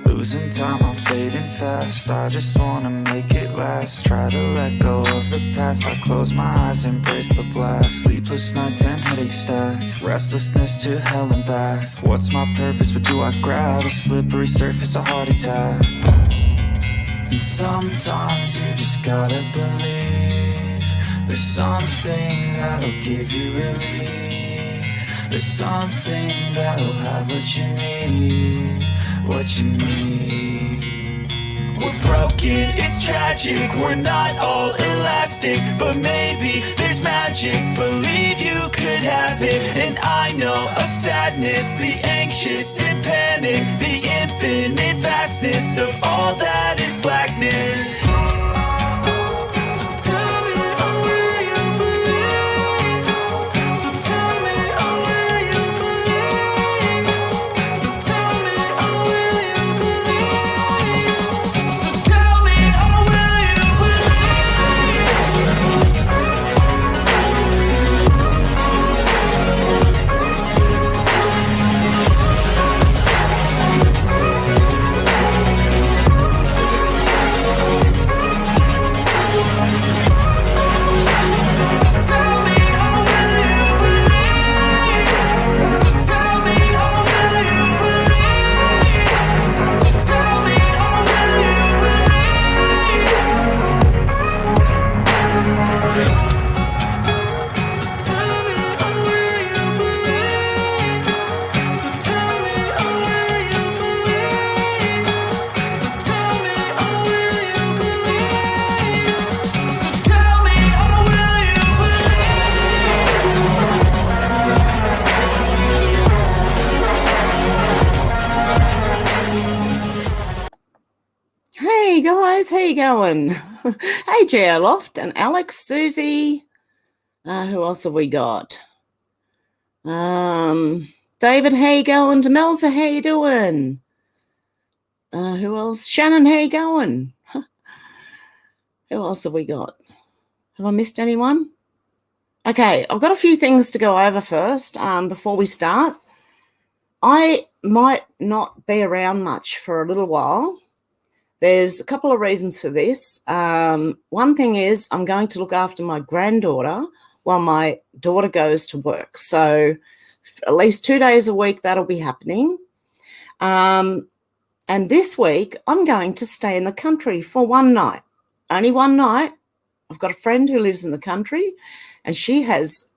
Losing time, I'm fading fast. I just wanna make it last. Try to let go of the past. I close my eyes, embrace the blast. Sleepless nights and headache stack. Restlessness to hell and back. What's my purpose? What do I grab? A slippery surface, a heart attack. And sometimes you just gotta believe there's something that'll give you relief. There's something that'll have what you need. What you need. We're broken, it's tragic. We're not all elastic, but maybe there's magic. Believe you could have it. And I know of sadness, the anxious and panic, the infinite vastness of all that is blackness. Hey guys, how you going? Hey J Loft and Alex, Susie. Who else have we got? David, how you going? Demelza, how you doing? Who else? Shannon, how you going? Who else have we got? Have I missed anyone? Okay, I've got a few things to go over first before we start. I might not be around much for a little while. There's a couple of reasons for this. One thing is I'm going to look after my granddaughter while my daughter goes to work. So at least 2 days a week, that'll be happening. And this week, I'm going to stay in the country for one night. Only one night. I've got a friend who lives in the country, and she has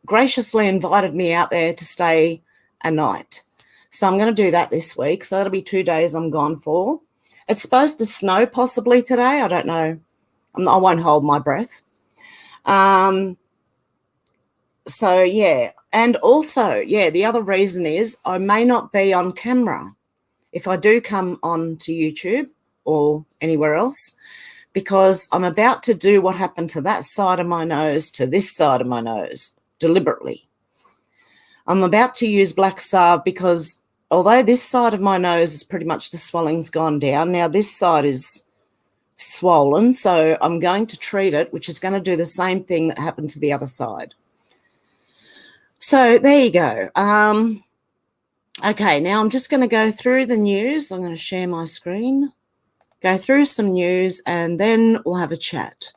graciously invited me out there to stay a night. So I'm going to do that this week. So that'll be 2 days I'm gone for. It's supposed to snow possibly today. I don't know. I won't hold my breath. So, yeah. And also, yeah, the other reason is I may not be on camera if I do come on to YouTube or anywhere else, because I'm about to do what happened to that side of my nose to this side of my nose deliberately. I'm about to use black salve because although this side of my nose is pretty much the swelling's gone down, now this side is swollen, so I'm going to treat it, which is going to do the same thing that happened to the other side. So there you go. Okay, now I'm just going to go through the news. I'm going to share my screen, go through some news, and then we'll have a chat.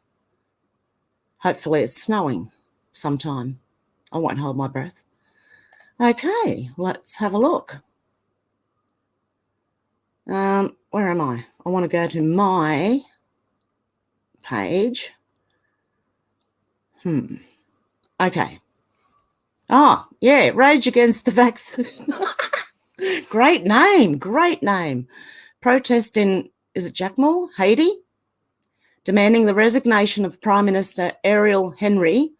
Hopefully it's snowing sometime. I won't hold my breath. Okay, let's have a look. Where am I? I want to go to my page. Okay. Oh, yeah, Rage Against the Vaccine. Great name, great name. Protest in, is it Jackmore, Haiti? Demanding the resignation of Prime Minister Ariel Henry,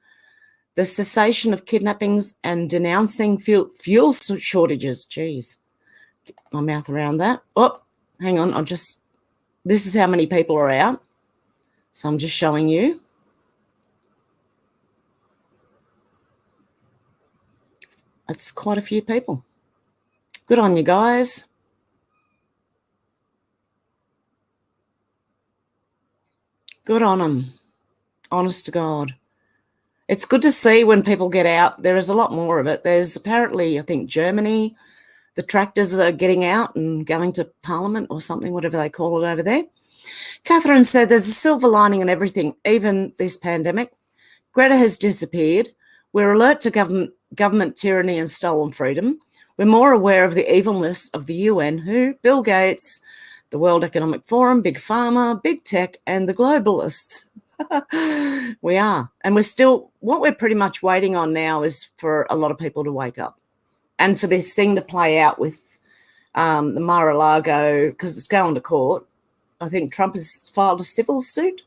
the cessation of kidnappings, and denouncing fuel shortages. Jeez, get my mouth around that. Oh, hang on, this is how many people are out. So I'm just showing you. That's quite a few people. Good on you guys. Good on them. Honest to God. It's good to see when people get out. There is a lot more of it. There's apparently, I think, Germany, the tractors are getting out and going to Parliament or something, whatever they call it over there. Catherine said there's a silver lining in everything, even this pandemic. Greta has disappeared. We're alert to government tyranny and stolen freedom. We're more aware of the evilness of the UN, who, Bill Gates, the World Economic Forum, Big Pharma, Big Tech, and the globalists. We are. And what we're pretty much waiting on now is for a lot of people to wake up and for this thing to play out with the Mar-a-Lago, because it's going to court. I think Trump has filed a civil suit.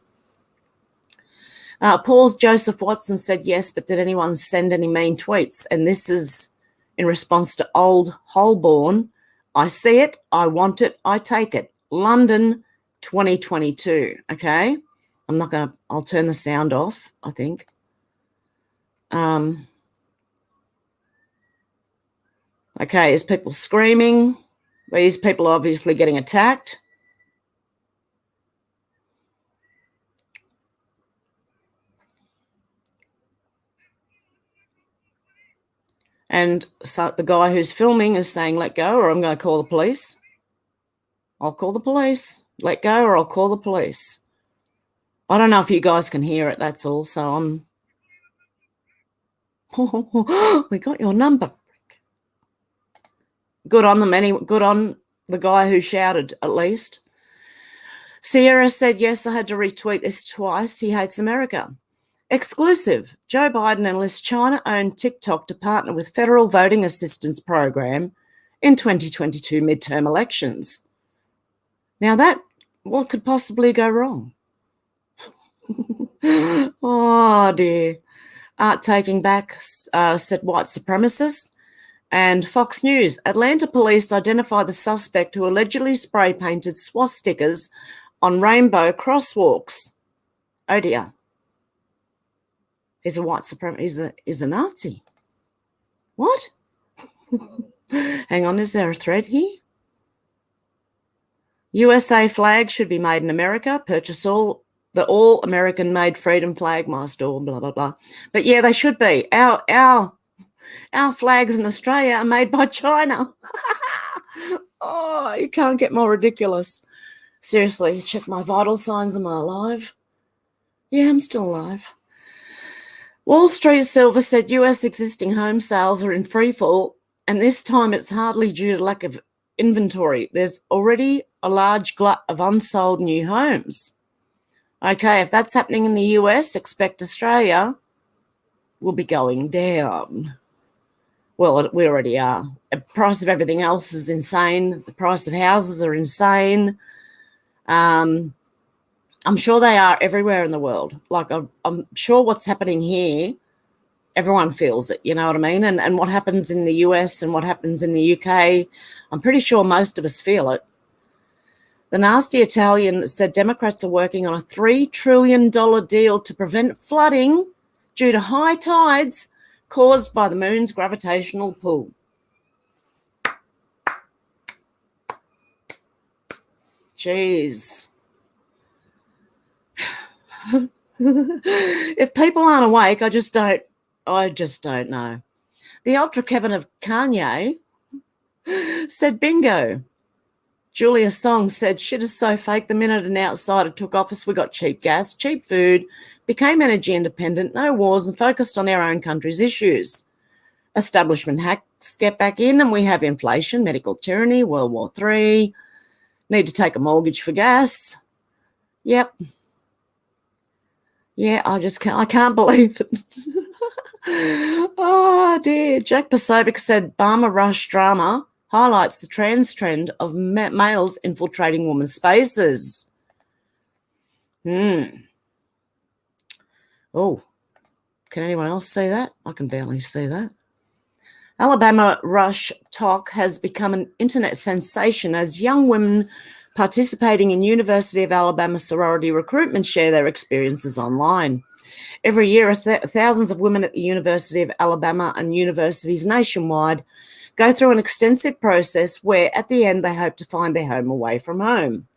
Paul's Joseph Watson said yes, but did anyone send any mean tweets? And this is in response to old Holborn. I see it, I want it, I take it. London 2022, okay? I'll turn the sound off, I think. Okay, is people screaming? These people are obviously getting attacked. And so the guy who's filming is saying, let go or I'm going to call the police. I'll call the police. Let go or I'll call the police. I don't know if you guys can hear it, that's all. So I'm... we got your number. Good on them. Good on the guy who shouted, at least. Sierra said, yes, I had to retweet this twice. He hates America. Exclusive. Joe Biden enlists China-owned TikTok to partner with federal voting assistance program in 2022 midterm elections. Now what could possibly go wrong? Oh, dear. Art Taking Back said white supremacist. And Fox News, Atlanta police identify the suspect who allegedly spray-painted swastikas on rainbow crosswalks. Oh, dear. He's a white supremacist. He's a Nazi. What? Hang on, is there a thread here? USA flag should be made in America. Purchase the all-American made freedom flag, my store, blah, blah, blah. But yeah, they should be. Our flags in Australia are made by China. Oh, you can't get more ridiculous. Seriously, check my vital signs. Am I alive? Yeah, I'm still alive. Wall Street Silver said US existing home sales are in freefall, and this time it's hardly due to lack of inventory. There's already a large glut of unsold new homes. Okay, if that's happening in the US, expect Australia will be going down. Well, we already are. The price of everything else is insane. The price of houses are insane. I'm sure they are everywhere in the world. Like, I'm sure what's happening here, everyone feels it, you know what I mean? And what happens in the US and what happens in the UK, I'm pretty sure most of us feel it. The nasty Italian said Democrats are working on a $3 trillion deal to prevent flooding due to high tides caused by the moon's gravitational pull. Jeez. If people aren't awake, I just don't know. The Ultra Kevin of Kanye said bingo. Julia Song said shit is so fake. The minute an outsider took office, we got cheap gas, cheap food, became energy independent, no wars, and focused on our own country's issues. Establishment hacks get back in, and we have inflation, medical tyranny, World War III, need to take a mortgage for gas. Yep. Yeah, I can't believe it. Oh, dear. Jack Posobiec said Barmer Rush drama highlights the trans trend of males infiltrating women's spaces. Oh, can anyone else see that? I can barely see that. Alabama Rush talk has become an internet sensation as young women participating in University of Alabama sorority recruitment share their experiences online. Every year, thousands of women at the University of Alabama and universities nationwide go through an extensive process where, at the end, they hope to find their home away from home.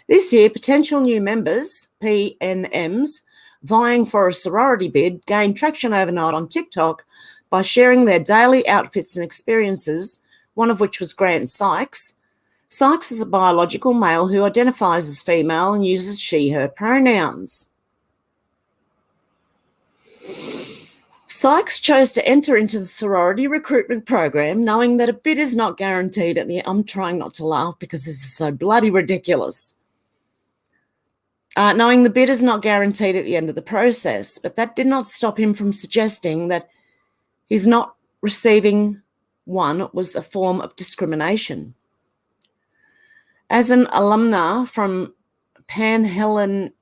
This year, potential new members, PNMs, vying for a sorority bid gained traction overnight on TikTok by sharing their daily outfits and experiences, one of which was Grant Sykes. Sykes is a biological male who identifies as female and uses she, her pronouns. Sykes chose to enter into the sorority recruitment program knowing that a bid is not guaranteed at the end. I'm trying not to laugh because this is so bloody ridiculous. Knowing the bid is not guaranteed at the end of the process, but that did not stop him from suggesting that his not receiving one was a form of discrimination. As an alumna from Panhellenic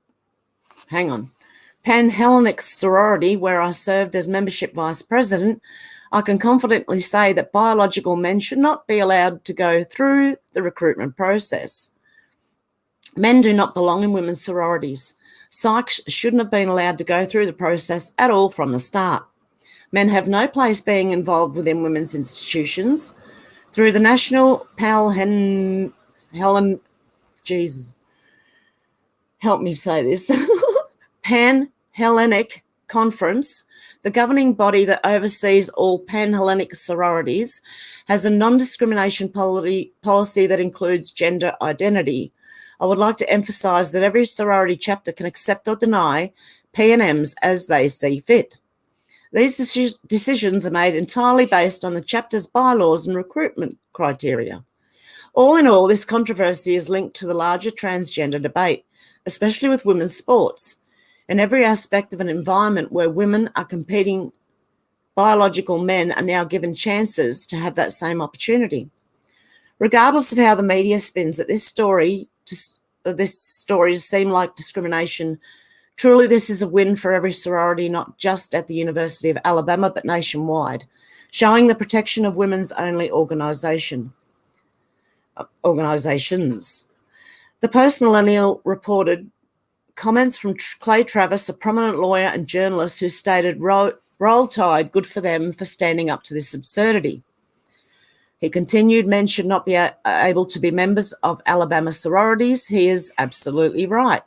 sorority, where I served as membership vice president, I can confidently say that biological men should not be allowed to go through the recruitment process. Men do not belong in women's sororities. Sykes shouldn't have been allowed to go through the process at all from the start. Men have no place being involved within women's institutions. Through the National Pan-Hellenic Conference, the governing body that oversees all Pan-Hellenic sororities, has a non-discrimination policy that includes gender identity. I would like to emphasise that every sorority chapter can accept or deny P&Ms as they see fit. These decisions are made entirely based on the chapter's bylaws and recruitment criteria. All in all, this controversy is linked to the larger transgender debate, especially with women's sports. In every aspect of an environment where women are competing, biological men are now given chances to have that same opportunity. Regardless of how the media spins at this story seem like discrimination, truly this is a win for every sorority, not just at the University of Alabama, but nationwide, showing the protection of women's only organisations. The Post-Millennial reported comments from Clay Travis, a prominent lawyer and journalist who stated, "Roll Tide, good for them for standing up to this absurdity." He continued, "Men should not be able to be members of Alabama sororities." He is absolutely right.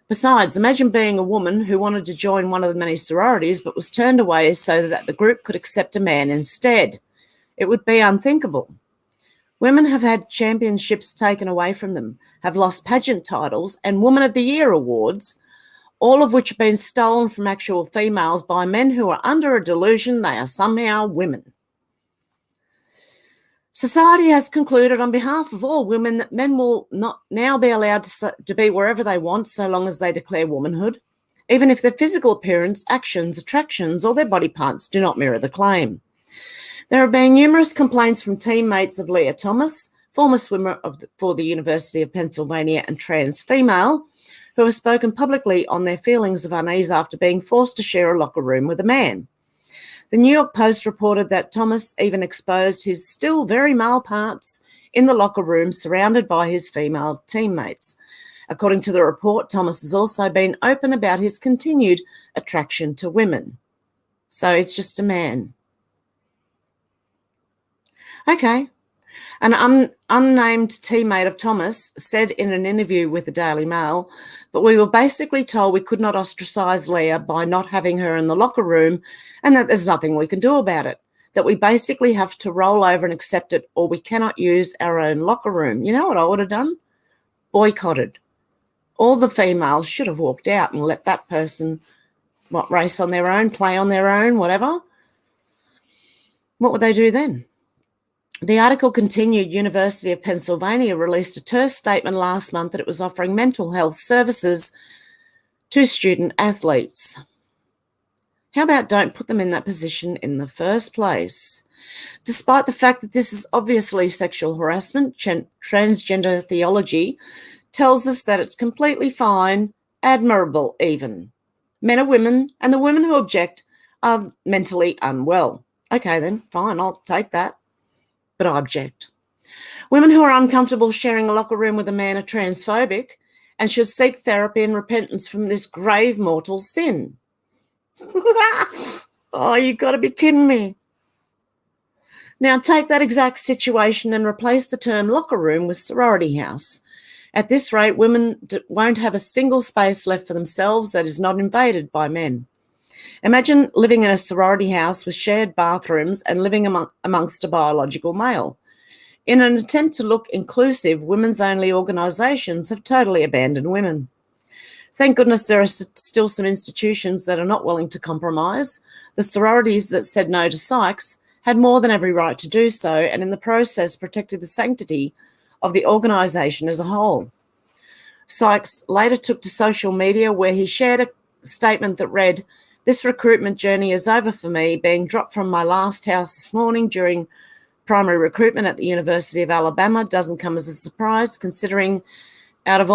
Besides, imagine being a woman who wanted to join one of the many sororities but was turned away so that the group could accept a man instead. It would be unthinkable. Women have had championships taken away from them, have lost pageant titles and Woman of the Year awards, all of which have been stolen from actual females by men who are under a delusion they are somehow women. Society has concluded on behalf of all women that men will not now be allowed to be wherever they want so long as they declare womanhood, even if their physical appearance, actions, attractions, or their body parts do not mirror the claim. There have been numerous complaints from teammates of Leah Thomas, former swimmer for the University of Pennsylvania and trans female, who have spoken publicly on their feelings of unease after being forced to share a locker room with a man. The New York Post reported that Thomas even exposed his still very male parts in the locker room surrounded by his female teammates. According to the report, Thomas has also been open about his continued attraction to women. So it's just a man. Okay. An unnamed teammate of Thomas said in an interview with the Daily Mail, "But we were basically told we could not ostracise Leah by not having her in the locker room and that there's nothing we can do about it, that we basically have to roll over and accept it or we cannot use our own locker room." You know what I would have done? Boycotted. All the females should have walked out and let that person, race on their own, play on their own, whatever. What would they do then? The article continued, University of Pennsylvania released a terse statement last month that it was offering mental health services to student athletes. How about don't put them in that position in the first place? Despite the fact that this is obviously sexual harassment, transgender theology tells us that it's completely fine, admirable even. Men or women, and the women who object are mentally unwell. Okay then, fine, I'll take that. But I object. Women who are uncomfortable sharing a locker room with a man are transphobic and should seek therapy and repentance from this grave mortal sin. Oh, you've got to be kidding me. Now take that exact situation and replace the term locker room with sorority house. At this rate, women won't have a single space left for themselves that is not invaded by men. Imagine living in a sorority house with shared bathrooms and living amongst a biological male. In an attempt to look inclusive, women's-only organisations have totally abandoned women. Thank goodness there are still some institutions that are not willing to compromise. The sororities that said no to Sykes had more than every right to do so, and in the process protected the sanctity of the organisation as a whole. Sykes later took to social media where he shared a statement that read, "This recruitment journey is over for me, being dropped from my last house this morning during primary recruitment at the University of Alabama doesn't come as a surprise, considering out of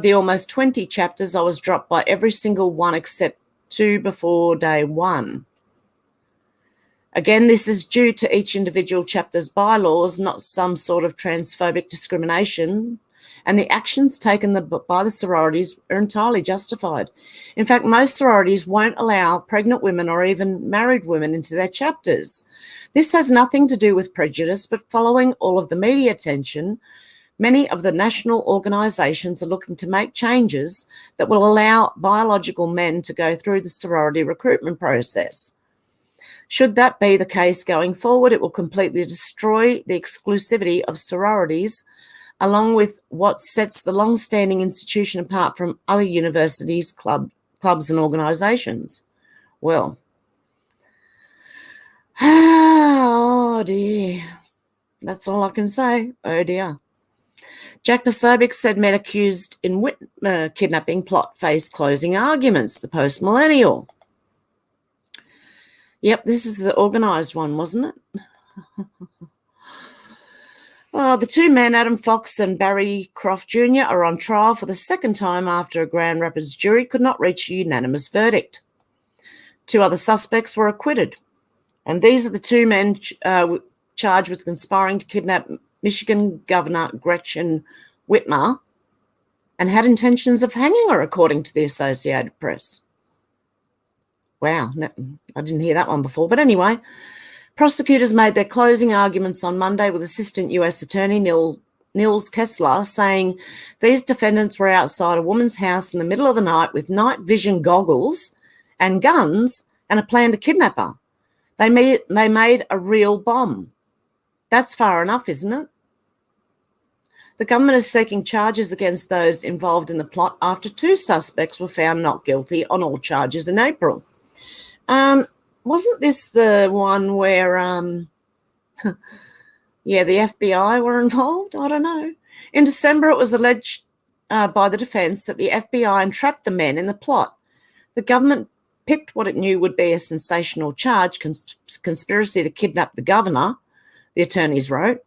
the almost 20 chapters, I was dropped by every single one except 2 before day 1. Again, this is due to each individual chapter's bylaws, not some sort of transphobic discrimination, and the actions taken by the sororities are entirely justified. In fact, most sororities won't allow pregnant women or even married women into their chapters. This has nothing to do with prejudice, but following all of the media attention, many of the national organisations are looking to make changes that will allow biological men to go through the sorority recruitment process. Should that be the case going forward, it will completely destroy the exclusivity of sororities, along with what sets the long-standing institution apart from other universities, clubs and organisations. Well, oh dear, that's all I can say. Oh dear. Jack Posobiec said men accused in Whitmer kidnapping plot face closing arguments, the post-millennial. Yep, this is the organised one, wasn't it? The 2 men, Adam Fox and Barry Croft Jr., are on trial for the second time after a Grand Rapids jury could not reach a unanimous verdict. 2 other suspects were acquitted, and these are the 2 men charged with conspiring to kidnap Michigan Governor Gretchen Whitmer and had intentions of hanging her, according to the Associated Press. Wow, no, I didn't hear that one before. But anyway, prosecutors made their closing arguments on Monday with Assistant US Attorney Nils Kessler saying these defendants were outside a woman's house in the middle of the night with night vision goggles and guns and a plan to kidnap her. They made a real bomb. That's far enough, isn't it? The government is seeking charges against those involved in the plot after 2 suspects were found not guilty on all charges in April. Wasn't this the one where, the FBI were involved? I don't know. In December, it was alleged by the defence that the FBI entrapped the men in the plot. The government picked what it knew would be a sensational charge, conspiracy to kidnap the governor, the attorneys wrote.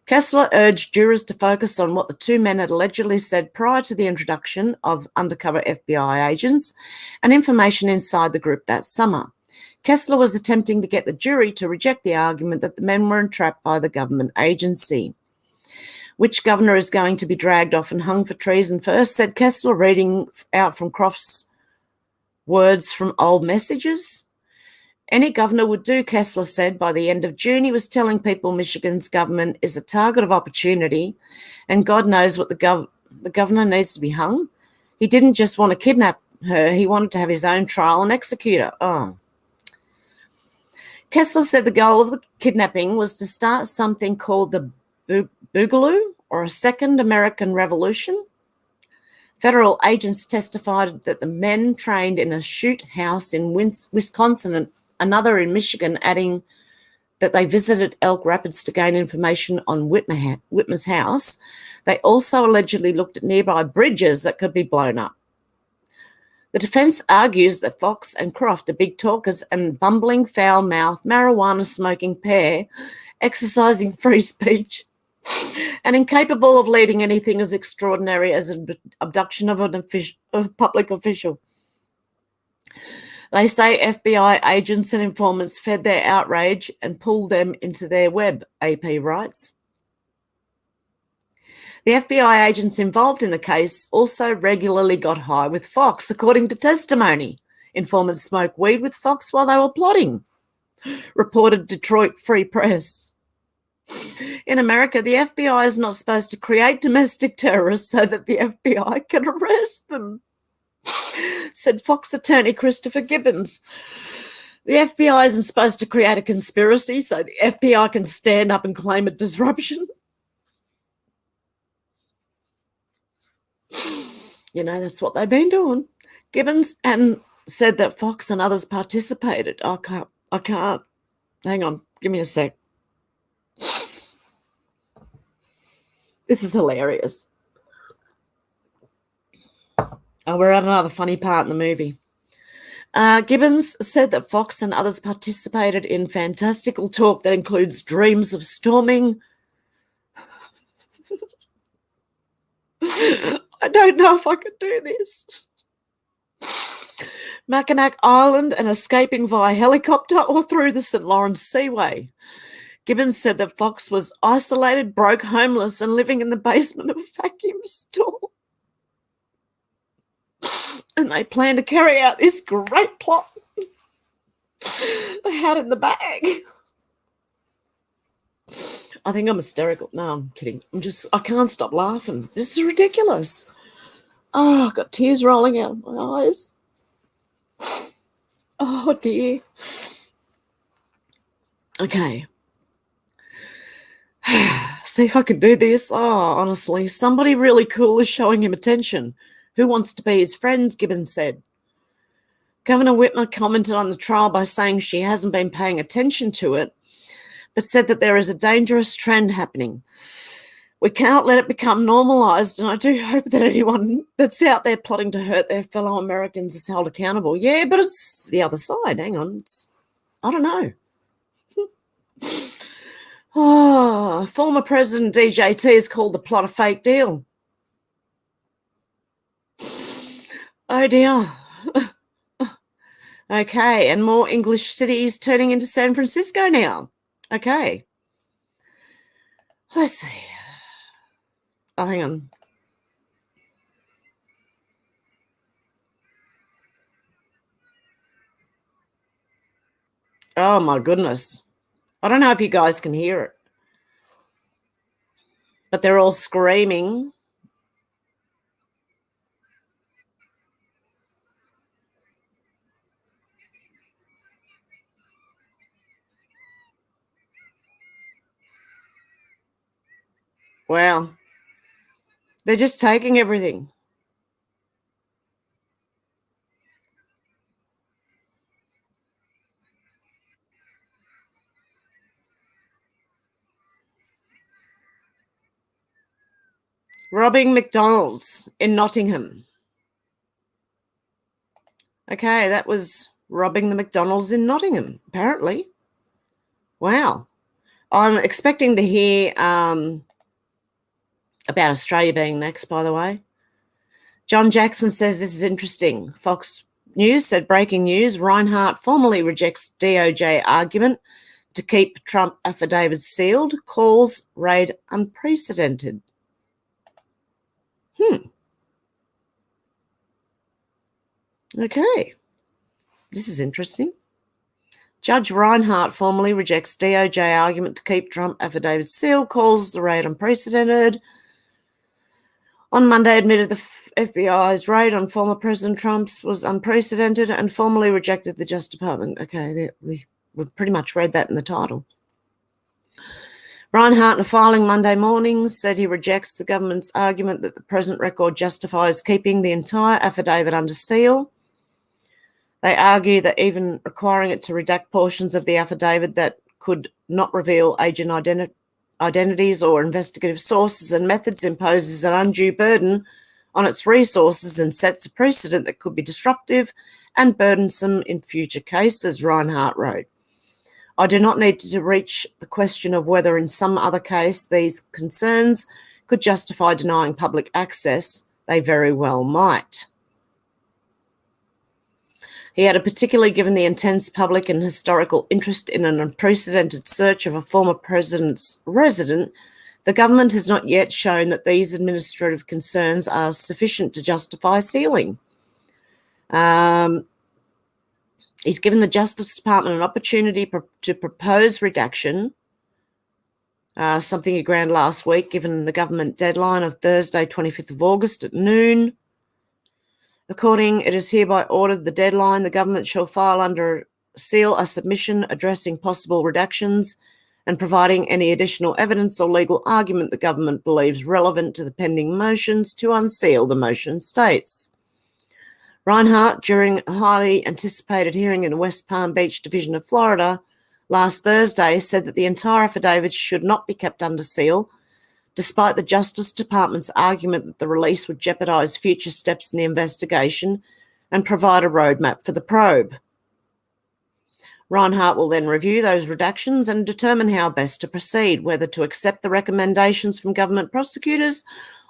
Kessler urged jurors to focus on what the 2 men had allegedly said prior to the introduction of undercover FBI agents and information inside the group that summer. Kessler was attempting to get the jury to reject the argument that the men were entrapped by the government agency. Which governor is going to be dragged off and hung for treason first, said Kessler, reading out from Croft's words from old messages. Any governor would do, Kessler said. By the end of June, he was telling people Michigan's government is a target of opportunity, and God knows what the governor needs to be hung. He didn't just want to kidnap her, he wanted to have his own trial and execute her. Oh. Kessler said the goal of the kidnapping was to start something called the Boogaloo, or a second American Revolution. Federal agents testified that the men trained in a shoot house in Wisconsin and another in Michigan, adding that they visited Elk Rapids to gain information on Whitmer's house. They also allegedly looked at nearby bridges that could be blown up. The defence argues that Fox and Croft are big talkers and bumbling, foul-mouthed, marijuana-smoking pair, exercising free speech and incapable of leading anything as extraordinary as an abduction of a public official. They say FBI agents and informants fed their outrage and pulled them into their web, AP writes. The FBI agents involved in the case also regularly got high with Fox, according to testimony. Informants smoked weed with Fox while they were plotting, reported Detroit Free Press. In America, the FBI is not supposed to create domestic terrorists so that the FBI can arrest them, said Fox attorney Christopher Gibbons. The FBI isn't supposed to create a conspiracy so the FBI can stand up and claim a disruption. You know, that's what they've been doing. Gibbons and said that Fox and others participated. I can't. Hang on. Give me a sec. This is hilarious. Oh, we're at another funny part in the movie. Gibbons said that Fox and others participated in fantastical talk that includes dreams of storming. I don't know if I could do this. Mackinac Island and escaping via helicopter or through the St. Lawrence Seaway. Gibbons said that Fox was isolated, broke, homeless, and living in the basement of a vacuum store. And they planned to carry out this great plot they had in the bag. I think I'm hysterical. No, I'm kidding. I can't stop laughing. This is ridiculous. Oh, I've got tears rolling out of my eyes. Oh, dear. Okay. See if I can do this. Oh, honestly, somebody really cool is showing him attention. Who wants to be his friends, Gibbons said. Governor Whitmer commented on the trial by saying she hasn't been paying attention to it, but said that there is a dangerous trend happening. We cannot let it become normalised, and I do hope that anyone that's out there plotting to hurt their fellow Americans is held accountable. Yeah, but it's the other side. Hang on. I don't know. Oh, former President DJT has called the plot a fake deal. Oh, dear. Okay, and more English cities turning into San Francisco now. Okay. Let's see. Oh, hang on. Oh, my goodness. I don't know if you guys can hear it, but they're all screaming. Wow. They're just taking everything. Robbing McDonald's in Nottingham. Okay, that was robbing the McDonald's in Nottingham, apparently. Wow. I'm expecting to hear about Australia being next, by the way. John Jackson says this is interesting. Fox News said, breaking news, Reinhardt formally rejects DOJ argument to keep Trump affidavits sealed, calls raid unprecedented. Okay. This is interesting. Judge Reinhardt formally rejects DOJ argument to keep Trump affidavit sealed, calls the raid unprecedented. On Monday, admitted the FBI's raid on former President Trump's was unprecedented and formally rejected the Justice Department. Okay, we've pretty much read that in the title. Reinhardt, in a filing Monday morning, said he rejects the government's argument that the present record justifies keeping the entire affidavit under seal. They argue that even requiring it to redact portions of the affidavit that could not reveal agent identities or investigative sources and methods imposes an undue burden on its resources and sets a precedent that could be disruptive and burdensome in future cases, Reinhardt wrote. I do not need to reach the question of whether in some other case these concerns could justify denying public access. They very well might. He added, particularly given the intense public and historical interest in an unprecedented search of a former president's resident, the government has not yet shown that these administrative concerns are sufficient to justify sealing. He's given the Justice Department an opportunity to propose redaction something he granted last week, given the government deadline of Thursday, 25th of August at noon. According, it is hereby ordered the deadline. The government shall file under seal a submission addressing possible redactions and providing any additional evidence or legal argument the government believes relevant to the pending motions to unseal, the motion states. Reinhardt, during a highly anticipated hearing in the West Palm Beach Division of Florida last Thursday, said that the entire affidavit should not be kept under seal, despite the Justice Department's argument that the release would jeopardise future steps in the investigation and provide a roadmap for the probe. Reinhardt will then review those redactions and determine how best to proceed, whether to accept the recommendations from government prosecutors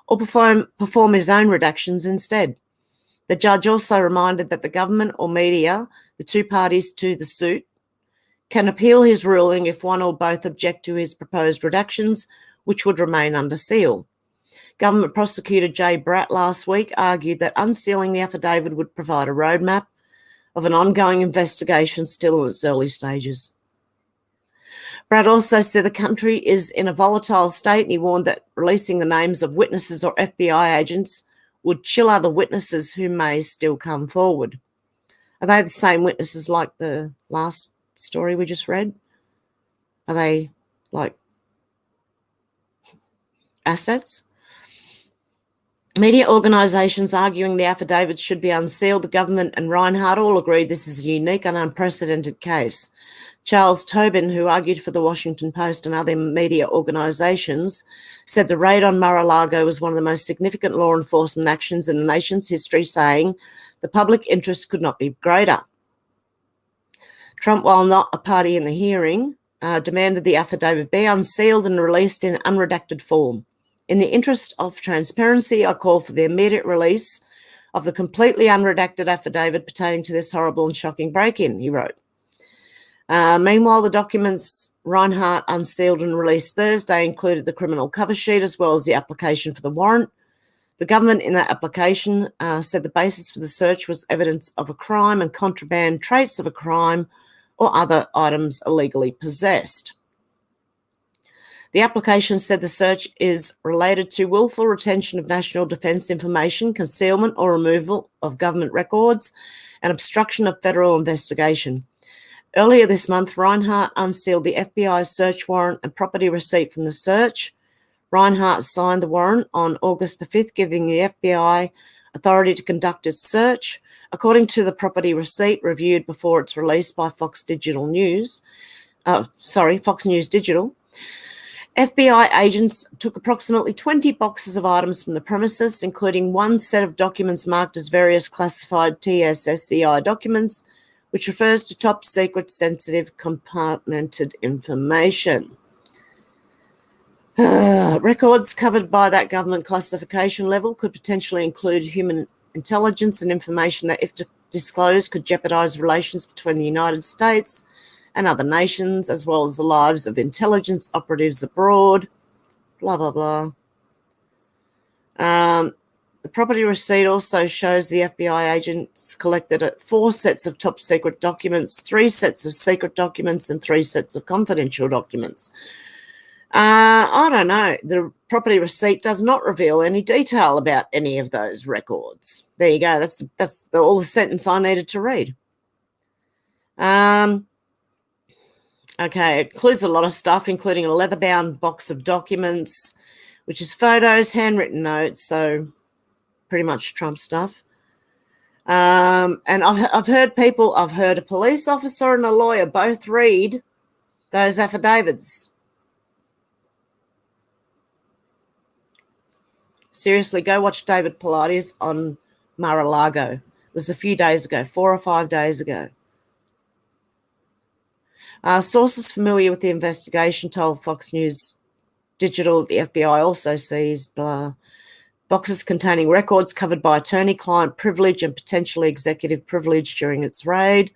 or perform his own redactions instead. The judge also reminded that the government or media, the two parties to the suit, can appeal his ruling if one or both object to his proposed redactions, which would remain under seal. Government prosecutor Jay Bratt last week argued that unsealing the affidavit would provide a roadmap of an ongoing investigation still in its early stages. Bratt also said the country is in a volatile state, and he warned that releasing the names of witnesses or FBI agents would chill other witnesses who may still come forward. Are they the same witnesses like the last story we just read? Are they like assets? Media organisations arguing the affidavits should be unsealed. The government and Reinhardt all agreed this is a unique and unprecedented case. Charles Tobin, who argued for the Washington Post and other media organisations, said the raid on Mar-a-Lago was one of the most significant law enforcement actions in the nation's history, saying the public interest could not be greater. Trump, while not a party in the hearing, demanded the affidavit be unsealed and released in unredacted form. In the interest of transparency, I call for the immediate release of the completely unredacted affidavit pertaining to this horrible and shocking break-in, he wrote. Meanwhile, the documents Reinhardt unsealed and released Thursday included the criminal cover sheet as well as the application for the warrant. The government in that application said the basis for the search was evidence of a crime and contraband, traits of a crime, or other items illegally possessed. The application said the search is related to willful retention of national defence information, concealment or removal of government records, and obstruction of federal investigation. Earlier this month, Reinhardt unsealed the FBI search warrant and property receipt from the search. Reinhardt signed the warrant on August the 5th, giving the FBI authority to conduct its search. According to the property receipt reviewed before its release by Fox News Digital, FBI agents took approximately 20 boxes of items from the premises, including one set of documents marked as various classified TSSCI documents, which refers to top secret, sensitive, compartmented information. Records covered by that government classification level could potentially include human intelligence and information that, if disclosed, could jeopardize relations between the United States and other nations, as well as the lives of intelligence operatives abroad, blah, blah, blah. The property receipt also shows the FBI agents collected 4 sets of top secret documents, 3 sets of secret documents, and 3 sets of confidential documents. I don't know. The property receipt does not reveal any detail about any of those records. There you go. That's all the sentence I needed to read. Okay, it includes a lot of stuff, including a leather-bound box of documents, which is photos, handwritten notes, so pretty much Trump stuff. And I've heard a police officer and a lawyer both read those affidavits. Seriously, go watch David Pilates on Mar-a-Lago. It was a few days ago, 4 or 5 days ago. Sources familiar with the investigation told Fox News Digital the FBI also seized boxes containing records covered by attorney-client privilege and potentially executive privilege during its raid.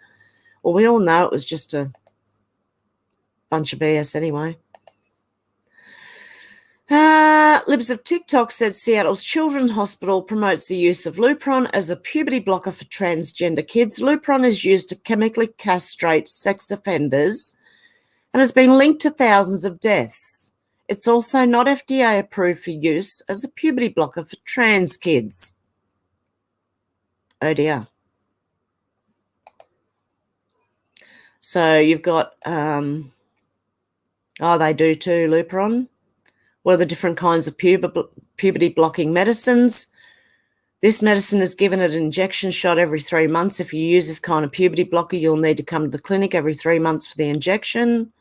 Well, we all know it was just a bunch of BS anyway. Libs of TikTok said Seattle's Children's Hospital promotes the use of Lupron as a puberty blocker for transgender kids. Lupron is used to chemically castrate sex offenders and has been linked to thousands of deaths. It's also not FDA approved for use as a puberty blocker for trans kids. Oh dear. So you've got, they do too, Lupron. What are the different kinds of puberty blocking medicines? This medicine is given at an injection shot every 3 months. If you use this kind of puberty blocker, you'll need to come to the clinic every 3 months for the injection.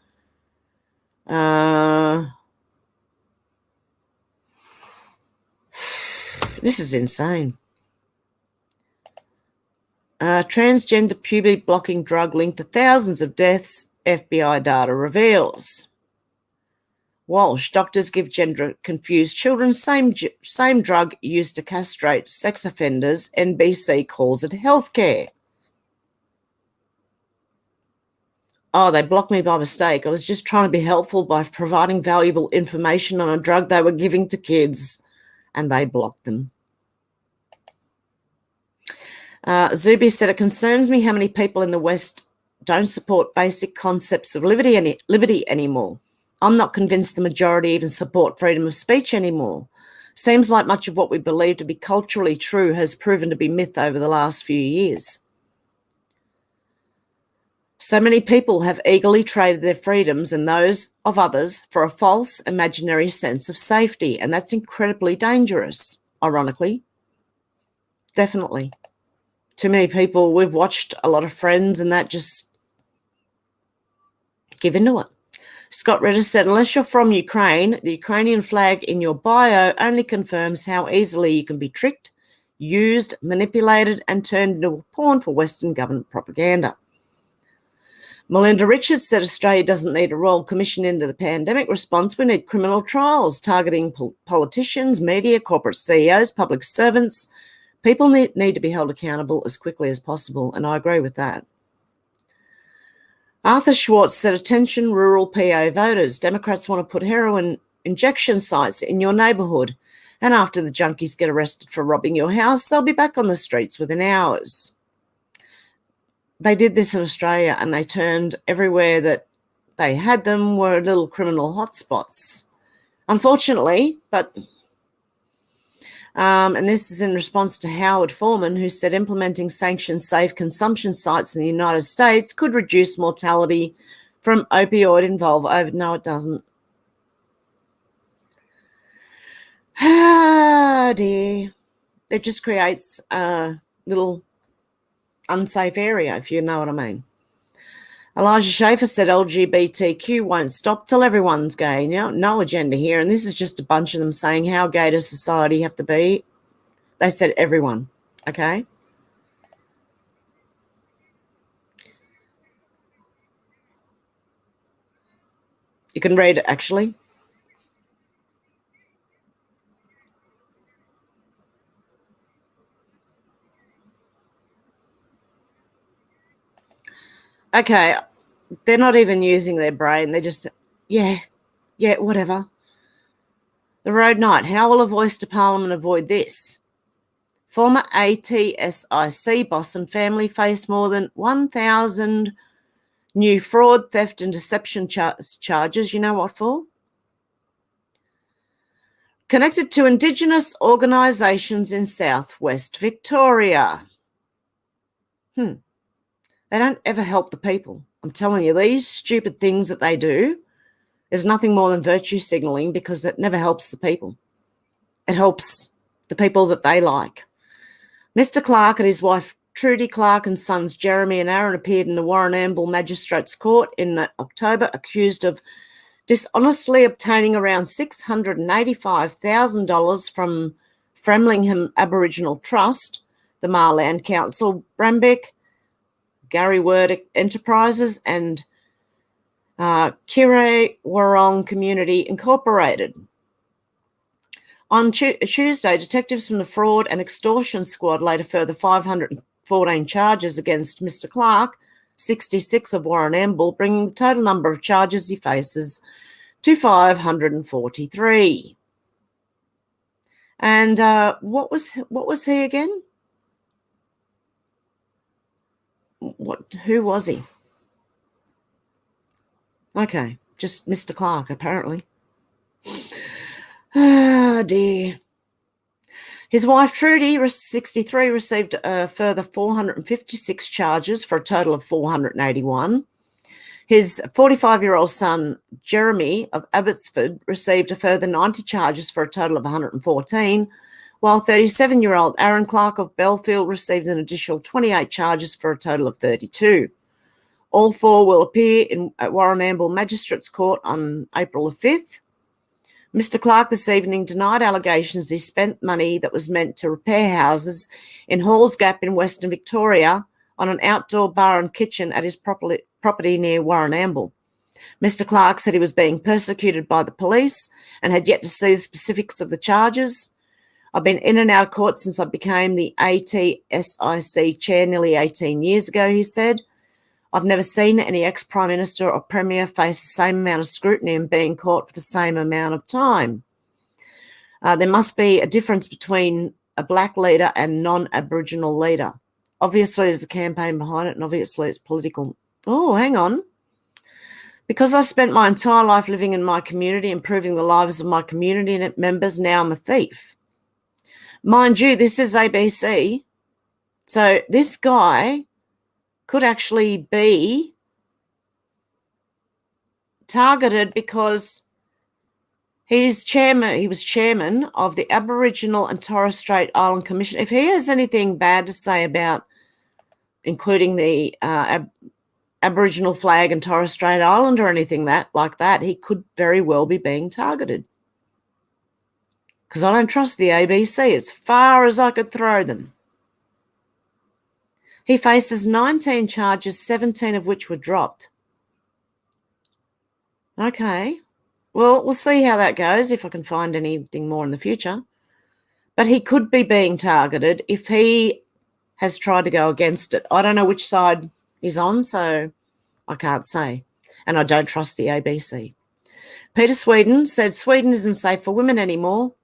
This is insane. Transgender puberty blocking drug linked to thousands of deaths, FBI data reveals. Walsh, doctors give gender-confused children same drug used to castrate sex offenders. NBC calls it healthcare. Oh, they blocked me by mistake. I was just trying to be helpful by providing valuable information on a drug they were giving to kids, and they blocked them. Zuby said, it concerns me how many people in the West don't support basic concepts of liberty anymore. I'm not convinced the majority even support freedom of speech anymore. Seems like much of what we believe to be culturally true has proven to be myth over the last few years. So many people have eagerly traded their freedoms and those of others for a false, imaginary sense of safety, and that's incredibly dangerous, ironically. Definitely. Too many people, we've watched a lot of Friends and that just give into it. Scott Ritter said, unless you're from Ukraine, the Ukrainian flag in your bio only confirms how easily you can be tricked, used, manipulated, and turned into a pawn for Western government propaganda. Melinda Richards said Australia doesn't need a royal commission into the pandemic response. We need criminal trials targeting politicians, media, corporate CEOs, public servants. People need to be held accountable as quickly as possible, and I agree with that. Arthur Schwartz said, attention rural PO voters. Democrats want to put heroin injection sites in your neighbourhood, and after the junkies get arrested for robbing your house, they'll be back on the streets within hours. They did this in Australia, and they turned everywhere that they had them were little criminal hotspots. Unfortunately, but... and this is in response to Howard Foreman, who said implementing sanction-safe consumption sites in the United States could reduce mortality from opioid-involved overdose. No, it doesn't. Ah, dear. It just creates a little unsafe area, if you know what I mean. Elijah Schaefer said LGBTQ won't stop till everyone's gay. No agenda here, and this is just a bunch of them saying how gay does society have to be. They said everyone, okay? You can read it, actually. Okay, they're not even using their brain. They're just, yeah, whatever. The Road Knight, how will a voice to Parliament avoid this? Former ATSIC boss and family face more than 1,000 new fraud, theft and deception charges. You know what for? Connected to Indigenous organisations in southwest Victoria. They don't ever help the people. I'm telling you, these stupid things that they do is nothing more than virtue signalling, because it never helps the people. It helps the people that they like. Mr. Clark and his wife Trudy Clark and sons Jeremy and Aaron appeared in the Warrnambool Magistrates Court in October, accused of dishonestly obtaining around $685,000 from Framlingham Aboriginal Trust, the Marland Council, Brambeck, Gary Word Enterprises, and Kirre Warong Community Incorporated. On Tuesday, detectives from the Fraud and Extortion Squad laid a further 514 charges against Mr. Clark, 66 of Warrnambool, bringing the total number of charges he faces to 543. And what was he again? Who was he? Okay, just Mr. Clark, apparently. Ah, dear. His wife, Trudy, 63, received a further 456 charges for a total of 481. His 45-year-old son, Jeremy of Abbotsford, received a further 90 charges for a total of 114, while 37-year-old Aaron Clark of Belfield received an additional 28 charges for a total of 32. All four will appear at Warrnambool Magistrates Court on April the 5th. Mr. Clark this evening denied allegations he spent money that was meant to repair houses in Halls Gap in Western Victoria on an outdoor bar and kitchen at his property near Warrnambool. Mr. Clark said he was being persecuted by the police and had yet to see the specifics of the charges. I've been in and out of court since I became the ATSIC chair nearly 18 years ago, he said. I've never seen any ex-Prime Minister or Premier face the same amount of scrutiny and being caught for the same amount of time. There must be a difference between a black leader and non-Aboriginal leader. Obviously, there's a campaign behind it, and obviously it's political. Oh, hang on. Because I spent my entire life living in my community, improving the lives of my community members, now I'm a thief. Mind you, this is ABC. So this guy could actually be targeted because he was chairman of the Aboriginal and Torres Strait Island Commission. If he has anything bad to say about including the Aboriginal flag and Torres Strait Island or anything like that, he could very well be being targeted. Because I don't trust the ABC as far as I could throw them. He faces 19 charges, 17 of which were dropped. Okay. Well, we'll see how that goes, if I can find anything more in the future. But he could be being targeted if he has tried to go against it. I don't know which side he's on, so I can't say. And I don't trust the ABC. Peter Sweden said Sweden isn't safe for women anymore.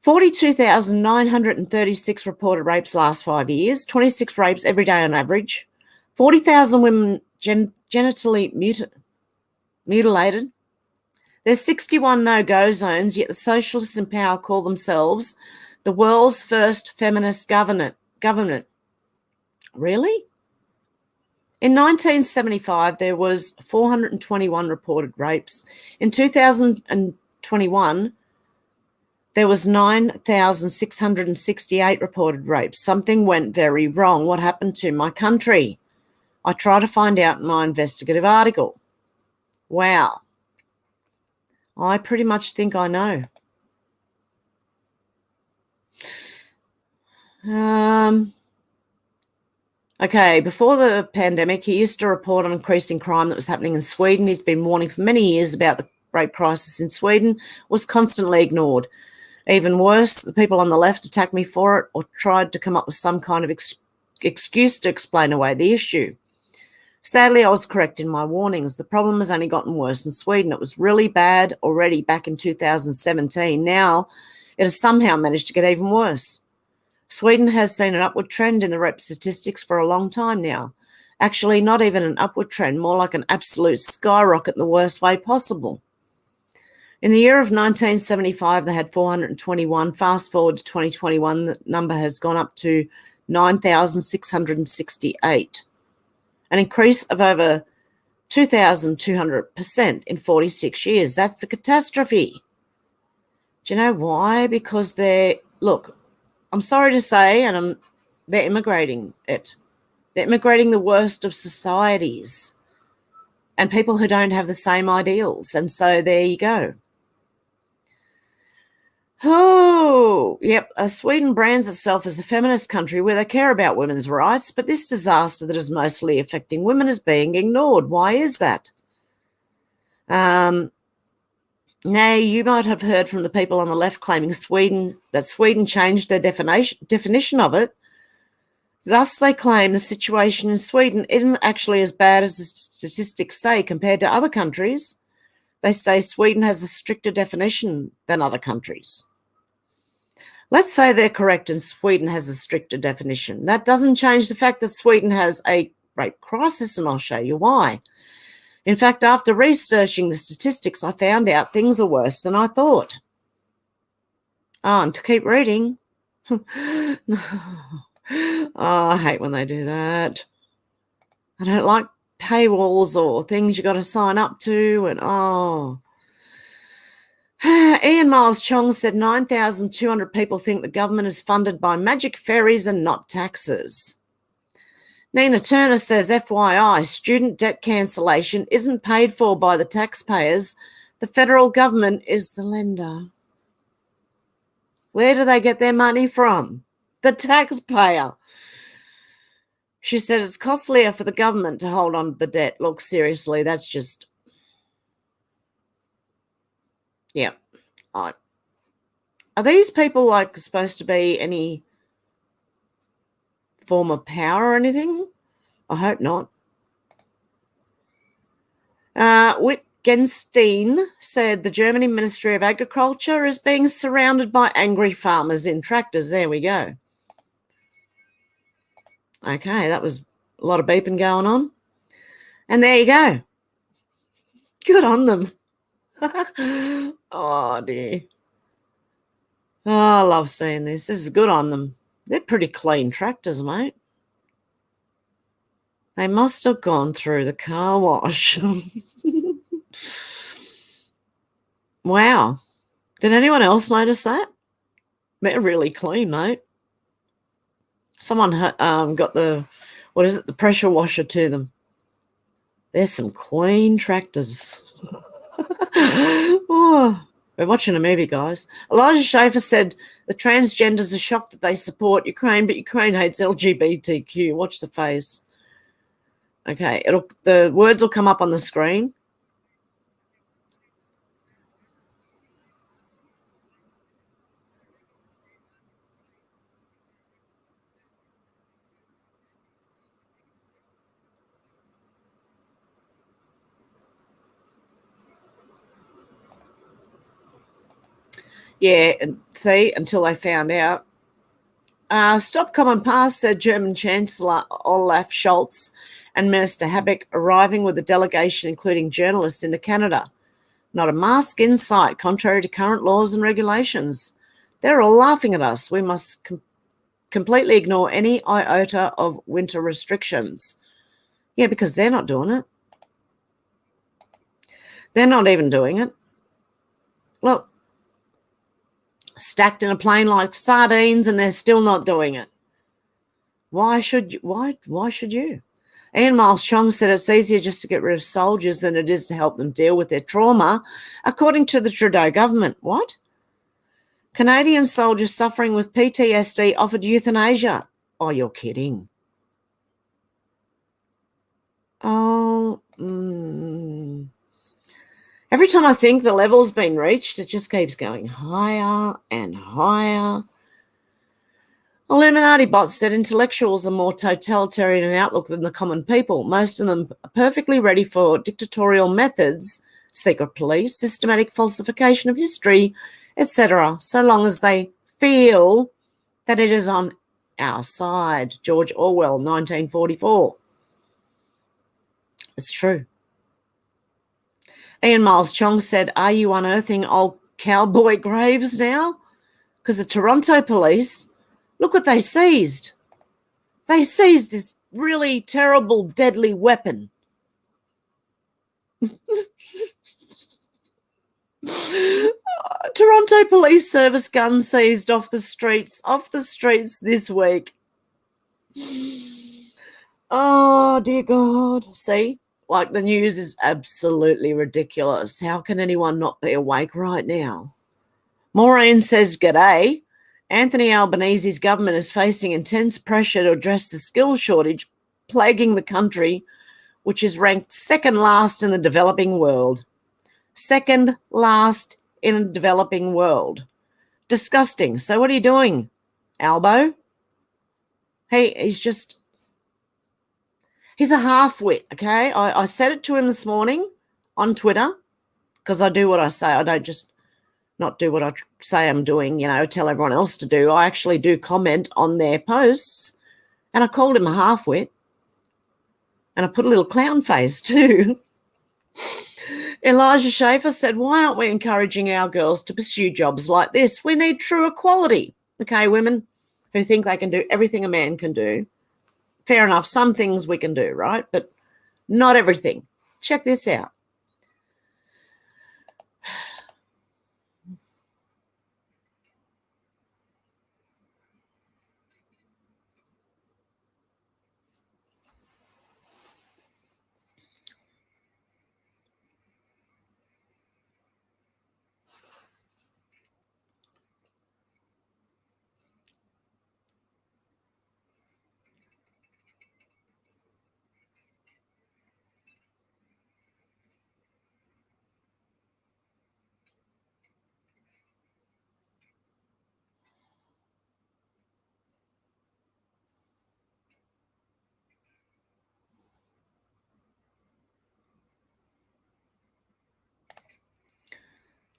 42,936 reported rapes last 5 years, 26 rapes every day on average, 40,000 women genitally mutilated. There's 61 no-go zones, yet the socialists in power call themselves the world's first feminist government. Really? In 1975, there was 421 reported rapes. In 2021, there was 9,668 reported rapes. Something went very wrong. What happened to my country? I try to find out in my investigative article. Wow. I pretty much think I know. Okay, before the pandemic, he used to report on increasing crime that was happening in Sweden. He's been warning for many years about the rape crisis in Sweden, was constantly ignored. Even worse, the people on the left attacked me for it or tried to come up with some kind of excuse to explain away the issue. Sadly, I was correct in my warnings. The problem has only gotten worse in Sweden. It was really bad already back in 2017. Now it has somehow managed to get even worse. Sweden has seen an upward trend in the rape statistics for a long time now. Actually, not even an upward trend, more like an absolute skyrocket in the worst way possible. In the year of 1975, they had 421. Fast forward to 2021, the number has gone up to 9,668, an increase of over 2,200% in 46 years. That's a catastrophe. Do you know why? Because look, I'm sorry to say, and they're immigrating it. They're immigrating the worst of societies and people who don't have the same ideals. And so there you go. Oh, yep. Sweden brands itself as a feminist country where they care about women's rights, but this disaster that is mostly affecting women is being ignored. Why is that? Now, you might have heard from the people on the left claiming that Sweden changed their definition of it. Thus, they claim the situation in Sweden isn't actually as bad as the statistics say compared to other countries. They say Sweden has a stricter definition than other countries. Let's say they're correct and Sweden has a stricter definition. That doesn't change the fact that Sweden has a rape crisis, and I'll show you why. In fact, after researching the statistics, I found out things are worse than I thought. Oh, and to keep reading. Oh, I hate when they do that. I don't like paywalls or things you got to sign up to. And Ian Miles Chong said 9,200 people think the government is funded by magic fairies and not taxes. Nina Turner says, FYI, student debt cancellation isn't paid for by the taxpayers. The federal government is the lender. Where do they get their money from? The taxpayer. She said it's costlier for the government to hold on to the debt. Look, seriously, that's just, yeah. Are these people like supposed to be any form of power or anything? I hope not. Wittgenstein said the German Ministry of Agriculture is being surrounded by angry farmers in tractors. There we go. Okay, that was a lot of beeping going on. And there you go. Good on them. Oh, dear. Oh, I love seeing this. This is good on them. They're pretty clean tractors, mate. They must have gone through the car wash. Wow. Did anyone else notice that? They're really clean, mate. Someone got the pressure washer to them. There's some clean tractors. Oh, we're watching a movie, guys. Elijah Schaefer said the transgenders are shocked that they support Ukraine, but Ukraine hates LGBTQ. Watch the face. Okay, the words will come up on the screen. Yeah, and see, until they found out. Stop Common Pass, said German Chancellor Olaf Scholz and Minister Habeck, arriving with a delegation including journalists into Canada. Not a mask in sight, contrary to current laws and regulations. They're all laughing at us. We must completely ignore any iota of winter restrictions. Yeah, because they're not doing it. They're not even doing it. Look, stacked in a plane like sardines, and they're still not doing it. Why should you? Why should you? Ian Miles Chong said it's easier just to get rid of soldiers than it is to help them deal with their trauma, according to the Trudeau government. What? Canadian soldiers suffering with PTSD offered euthanasia. Oh, you're kidding. Oh, every time I think the level's been reached, it just keeps going higher and higher. Illuminati bots said intellectuals are more totalitarian in outlook than the common people. Most of them are perfectly ready for dictatorial methods, secret police, systematic falsification of history, etc., so long as they feel that it is on our side. George Orwell, 1944. It's true. Ian Miles Chong said, are you unearthing old cowboy graves now? Because the Toronto police, look what they seized. They seized this really terrible, deadly weapon. Toronto Police Service gun seized off the streets this week. Oh, dear God. See? Like, the news is absolutely ridiculous. How can anyone not be awake right now? Maureen says, g'day. Anthony Albanese's government is facing intense pressure to address the skills shortage plaguing the country, which is ranked second last in the developing world. Second last in a developing world. Disgusting. So what are you doing, Albo? He's a half-wit, okay? I said it to him this morning on Twitter because I do what I say. I don't just not do what I say I'm doing, tell everyone else to do. I actually do comment on their posts, and I called him a half-wit, and I put a little clown face too. Elijah Schaefer said, why aren't we encouraging our girls to pursue jobs like this? We need true equality. Okay, women who think they can do everything a man can do. Fair enough, some things we can do, right? But not everything. Check this out.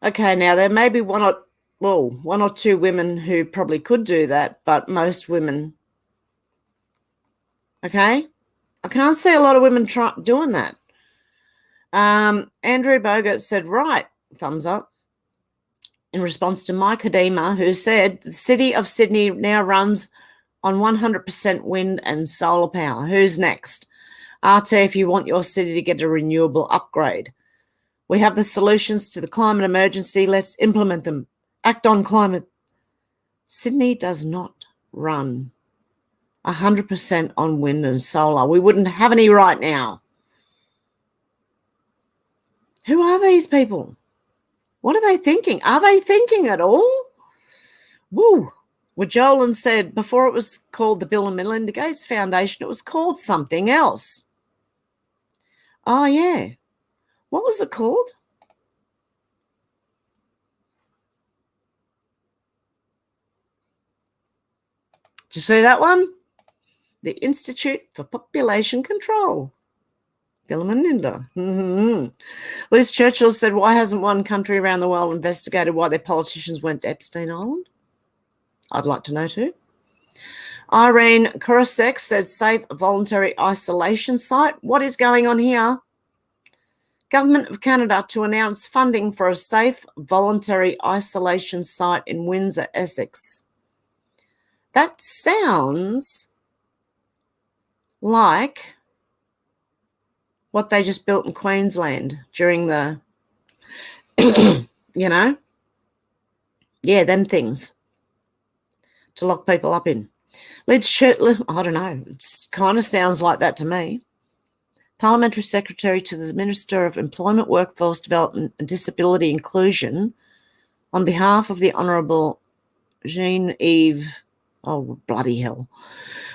Okay, now there may be one or two women who probably could do that, but most women, okay? I can't see a lot of women doing that. Andrew Bogart said, right, thumbs up, in response to Mike Hadima, who said, the city of Sydney now runs on 100% wind and solar power. Who's next? RT, if you want your city to get a renewable upgrade. We have the solutions to the climate emergency. Let's implement them. Act on climate. Sydney does not run 100% on wind and solar. We wouldn't have any right now. Who are these people? What are they thinking? Are they thinking at all? Woo. Wajolan said before it was called the Bill and Melinda Gates Foundation, it was called something else. Oh, yeah. What was it called? Did you see that one? The Institute for Population Control. Bill and Melinda. Mm-hmm. Liz Churchill said, why hasn't one country around the world investigated why their politicians went to Epstein Island? I'd like to know too. Irene Kurasek said, safe voluntary isolation site. What is going on here? Government of Canada to announce funding for a safe voluntary isolation site in Windsor, Essex. That sounds like what they just built in Queensland during the, them things to lock people up in. Liz Churchill, I don't know, it kind of sounds like that to me. Parliamentary Secretary to the Minister of Employment, Workforce Development and Disability Inclusion, on behalf of the Honourable Jean-Yves, oh, bloody hell,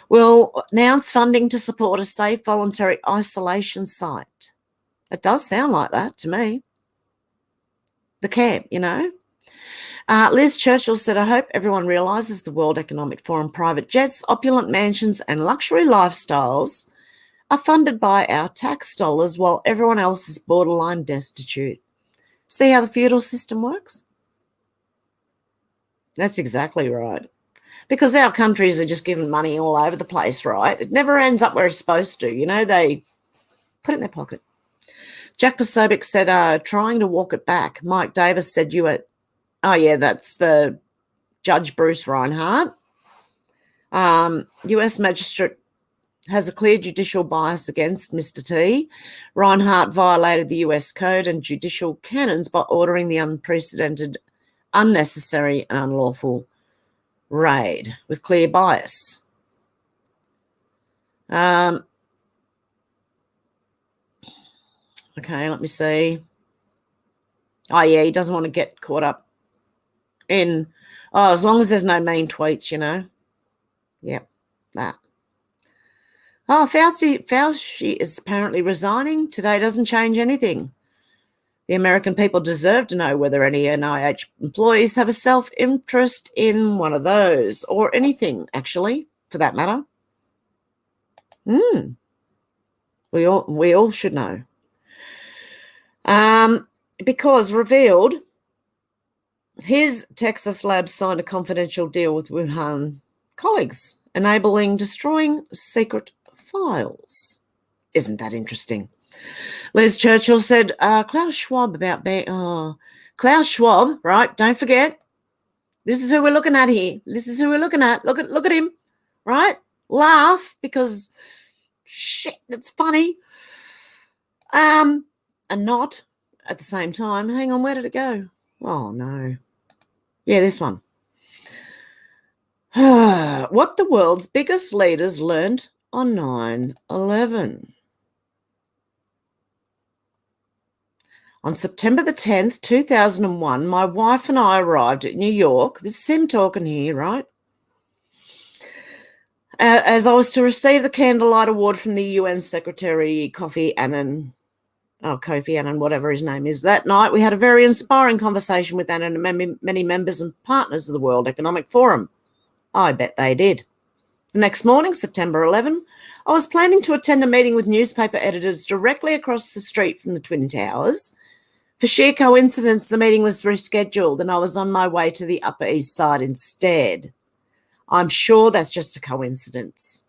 will announce funding to support a safe voluntary isolation site. It does sound like that to me. The camp, Liz Churchill said, I hope everyone realises the World Economic Forum private jets, opulent mansions and luxury lifestyles are funded by our tax dollars while everyone else is borderline destitute. See how the feudal system works? That's exactly right. Because our countries are just giving money all over the place, right? It never ends up where it's supposed to. They put it in their pocket. Jack Posobiec said, trying to walk it back. Mike Davis said, that's the Judge Bruce Reinhart. US magistrate has a clear judicial bias against Mr. T. Reinhart violated the US code and judicial canons by ordering the unprecedented, unnecessary and unlawful raid with clear bias. Okay, let me see. Oh, yeah, he doesn't want to get caught up in, as long as there's no mean tweets, Yep, that. Oh, Fauci is apparently resigning. Today doesn't change anything. The American people deserve to know whether any NIH employees have a self-interest in one of those, or anything, actually, for that matter. We all should know. Because revealed, his Texas lab signed a confidential deal with Wuhan colleagues, enabling destroying secret files. Isn't that interesting? Liz Churchill said, Klaus Schwab Klaus Schwab, right? Don't forget, this is who we're looking at here. This is who we're looking at. Look at him, right? Laugh because shit, it's funny. And not at the same time. Hang on, where did it go? Oh no. Yeah, this one. What the world's biggest leaders learned on 9/11. On September the 10th, 2001, my wife and I arrived at New York. This is him talking here, right? As I was to receive the Candlelight Award from the UN Secretary Kofi Annan, whatever his name is. That night, we had a very inspiring conversation with Annan and many members and partners of the World Economic Forum. I bet they did. The next morning, September 11, I was planning to attend a meeting with newspaper editors directly across the street from the Twin Towers. For sheer coincidence, the meeting was rescheduled and I was on my way to the Upper East Side instead. I'm sure that's just a coincidence.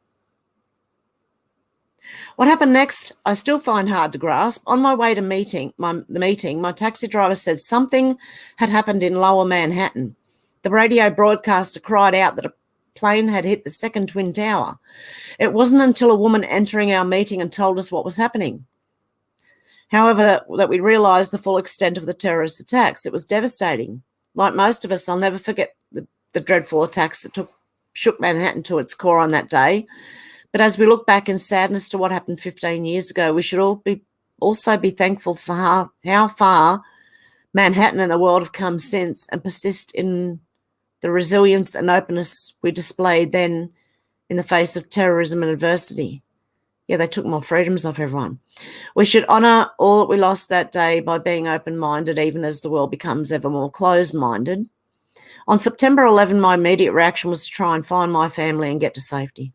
What happened next, I still find hard to grasp. On my way to the meeting, my taxi driver said something had happened in Lower Manhattan. The radio broadcaster cried out that a plane had hit the second Twin Tower. It wasn't until a woman entering our meeting and told us what was happening. However, that we realised the full extent of the terrorist attacks. It was devastating. Like most of us, I'll never forget the dreadful attacks that shook Manhattan to its core on that day. But as we look back in sadness to what happened 15 years ago, we should also be thankful for how far Manhattan and the world have come since and persist in the resilience and openness we displayed then in the face of terrorism and adversity. Yeah, they took more freedoms off everyone. We should honour all that we lost that day by being open-minded, even as the world becomes ever more closed-minded. On September 11, my immediate reaction was to try and find my family and get to safety.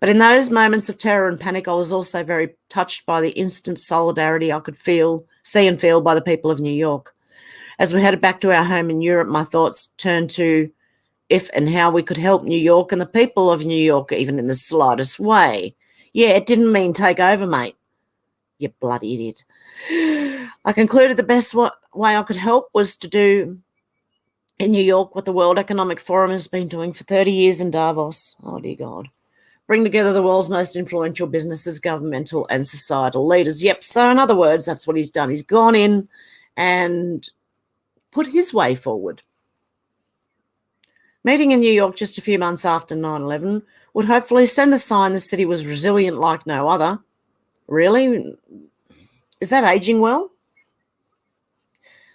But in those moments of terror and panic, I was also very touched by the instant solidarity I could see and feel by the people of New York. As we headed back to our home in Europe, my thoughts turned to if and how we could help New York and the people of New York, even in the slightest way. Yeah, it didn't mean take over, mate. You bloody idiot. I concluded the best way I could help was to do in New York what the World Economic Forum has been doing for 30 years in Davos. Oh, dear God. Bring together the world's most influential businesses, governmental and societal leaders. Yep, so in other words, that's what he's done. He's gone in and put his way forward. Meeting in New York just a few months after 9/11 would hopefully send the sign the city was resilient like no other. Really? Is that aging well?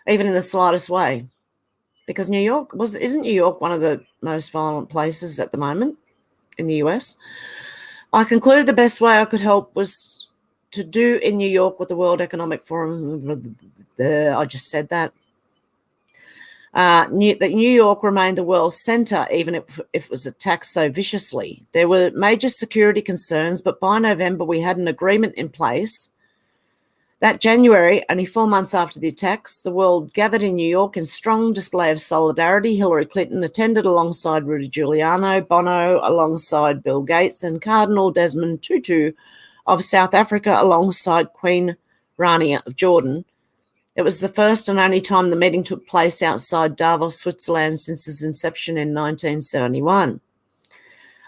Even in the slightest way. Because isn't New York one of the most violent places at the moment in the US? I concluded the best way I could help was to do in New York what the World Economic Forum, I just said that. That New York remained the world's centre, even if it was attacked so viciously. There were major security concerns, but by November we had an agreement in place. That January, only 4 months after the attacks, the world gathered in New York in strong display of solidarity. Hillary Clinton attended alongside Rudy Giuliani, Bono alongside Bill Gates, and Cardinal Desmond Tutu of South Africa alongside Queen Rania of Jordan. It was the first and only time the meeting took place outside Davos, Switzerland, since its inception in 1971.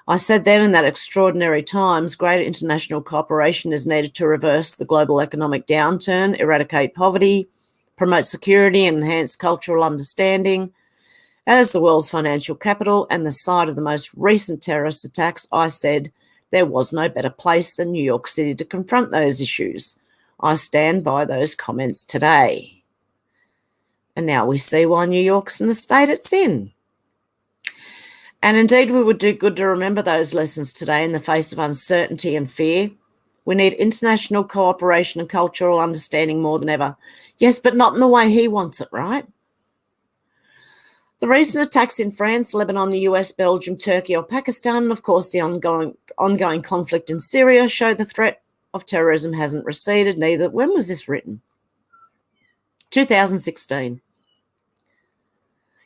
I said then in that extraordinary times, greater international cooperation is needed to reverse the global economic downturn, eradicate poverty, promote security and enhance cultural understanding. As the world's financial capital and the site of the most recent terrorist attacks, I said there was no better place than New York City to confront those issues. I stand by those comments today. And now we see why New York's in the state it's in. And indeed, we would do good to remember those lessons today in the face of uncertainty and fear. We need international cooperation and cultural understanding more than ever. Yes, but not in the way he wants it, right? The recent attacks in France, Lebanon, the US, Belgium, Turkey or Pakistan, and of course the ongoing conflict in Syria show the threat of terrorism hasn't receded neither. When was this written? 2016.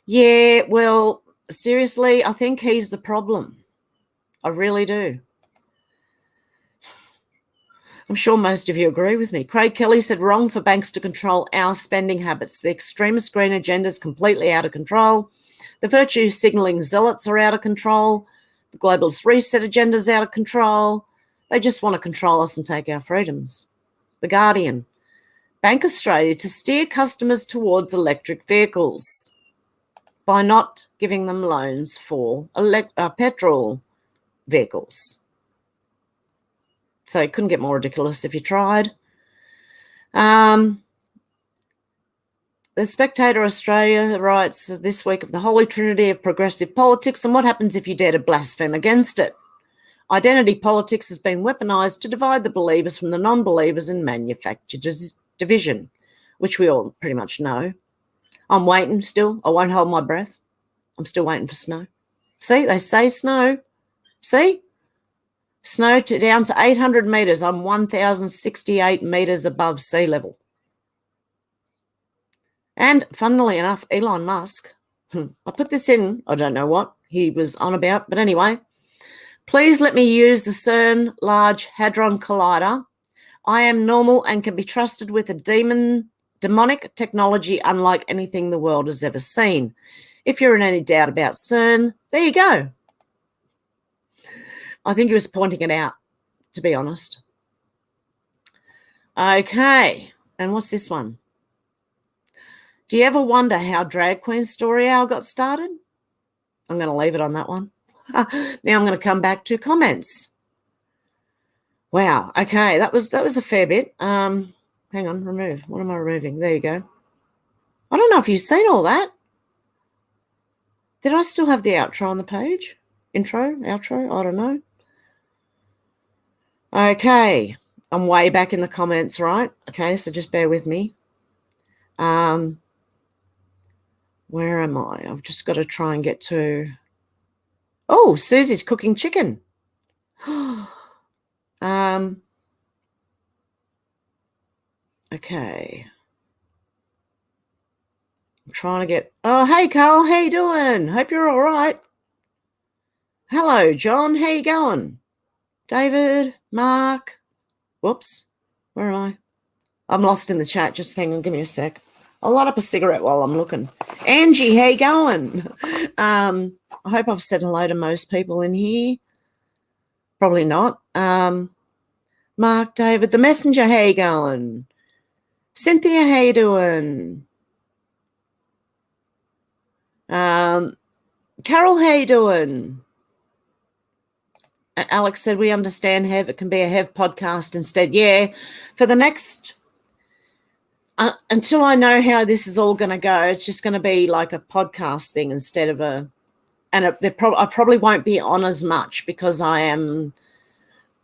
Yeah, well, seriously, I think he's the problem. I really do. I'm sure most of you agree with me. Craig Kelly said, wrong for banks to control our spending habits. The extremist green agenda is completely out of control. The virtue signalling zealots are out of control. The globalist reset agenda is out of control. They just want to control us and take our freedoms. The Guardian. Bank Australia to steer customers towards electric vehicles by not giving them loans for petrol vehicles. So it couldn't get more ridiculous if you tried. The Spectator Australia writes this week of the holy trinity of progressive politics and what happens if you dare to blaspheme against it. Identity politics has been weaponised to divide the believers from the non-believers and manufacture division, which we all pretty much know. I'm waiting still. I won't hold my breath. I'm still waiting for snow. See, they say snow. See? Snow down to 800 metres. I'm 1,068 metres above sea level. And funnily enough, Elon Musk, I put this in, I don't know what he was on about, but anyway, please let me use the CERN Large Hadron Collider. I am normal and can be trusted with a demonic technology unlike anything the world has ever seen. If you're in any doubt about CERN, there you go. I think he was pointing it out, to be honest. Okay, and what's this one? Do you ever wonder how Drag Queen Story Hour got started? I'm going to leave it on that one. Now I'm going to come back to comments. Wow, okay, that was a fair bit. Hang on, remove. What am I removing? There you go. I don't know if you've seen all that. Did I still have the outro on the page? Intro, outro, I don't know. Okay, I'm way back in the comments, right? Okay, so just bear with me. Where am I? I've just got to try and get to... Oh, Susie's cooking chicken. Okay. I'm trying to get... Oh, hey, Carl, how you doing? Hope you're all right. Hello, John, how you going? David, Mark. Whoops, where am I? I'm lost in the chat. Just hang on, give me a sec. I'll light up a cigarette while I'm looking. Angie, how you going? I hope I've said hello to most people in here. Probably not. Mark, David, the messenger, how you going? Cynthia, how you doing? Carol, how you doing? Alex said, we understand Hev. It can be a Hev podcast instead. Yeah, for the next... until I know how this is all going to go, it's just going to be like a podcast thing instead of a... And I probably won't be on as much because I'd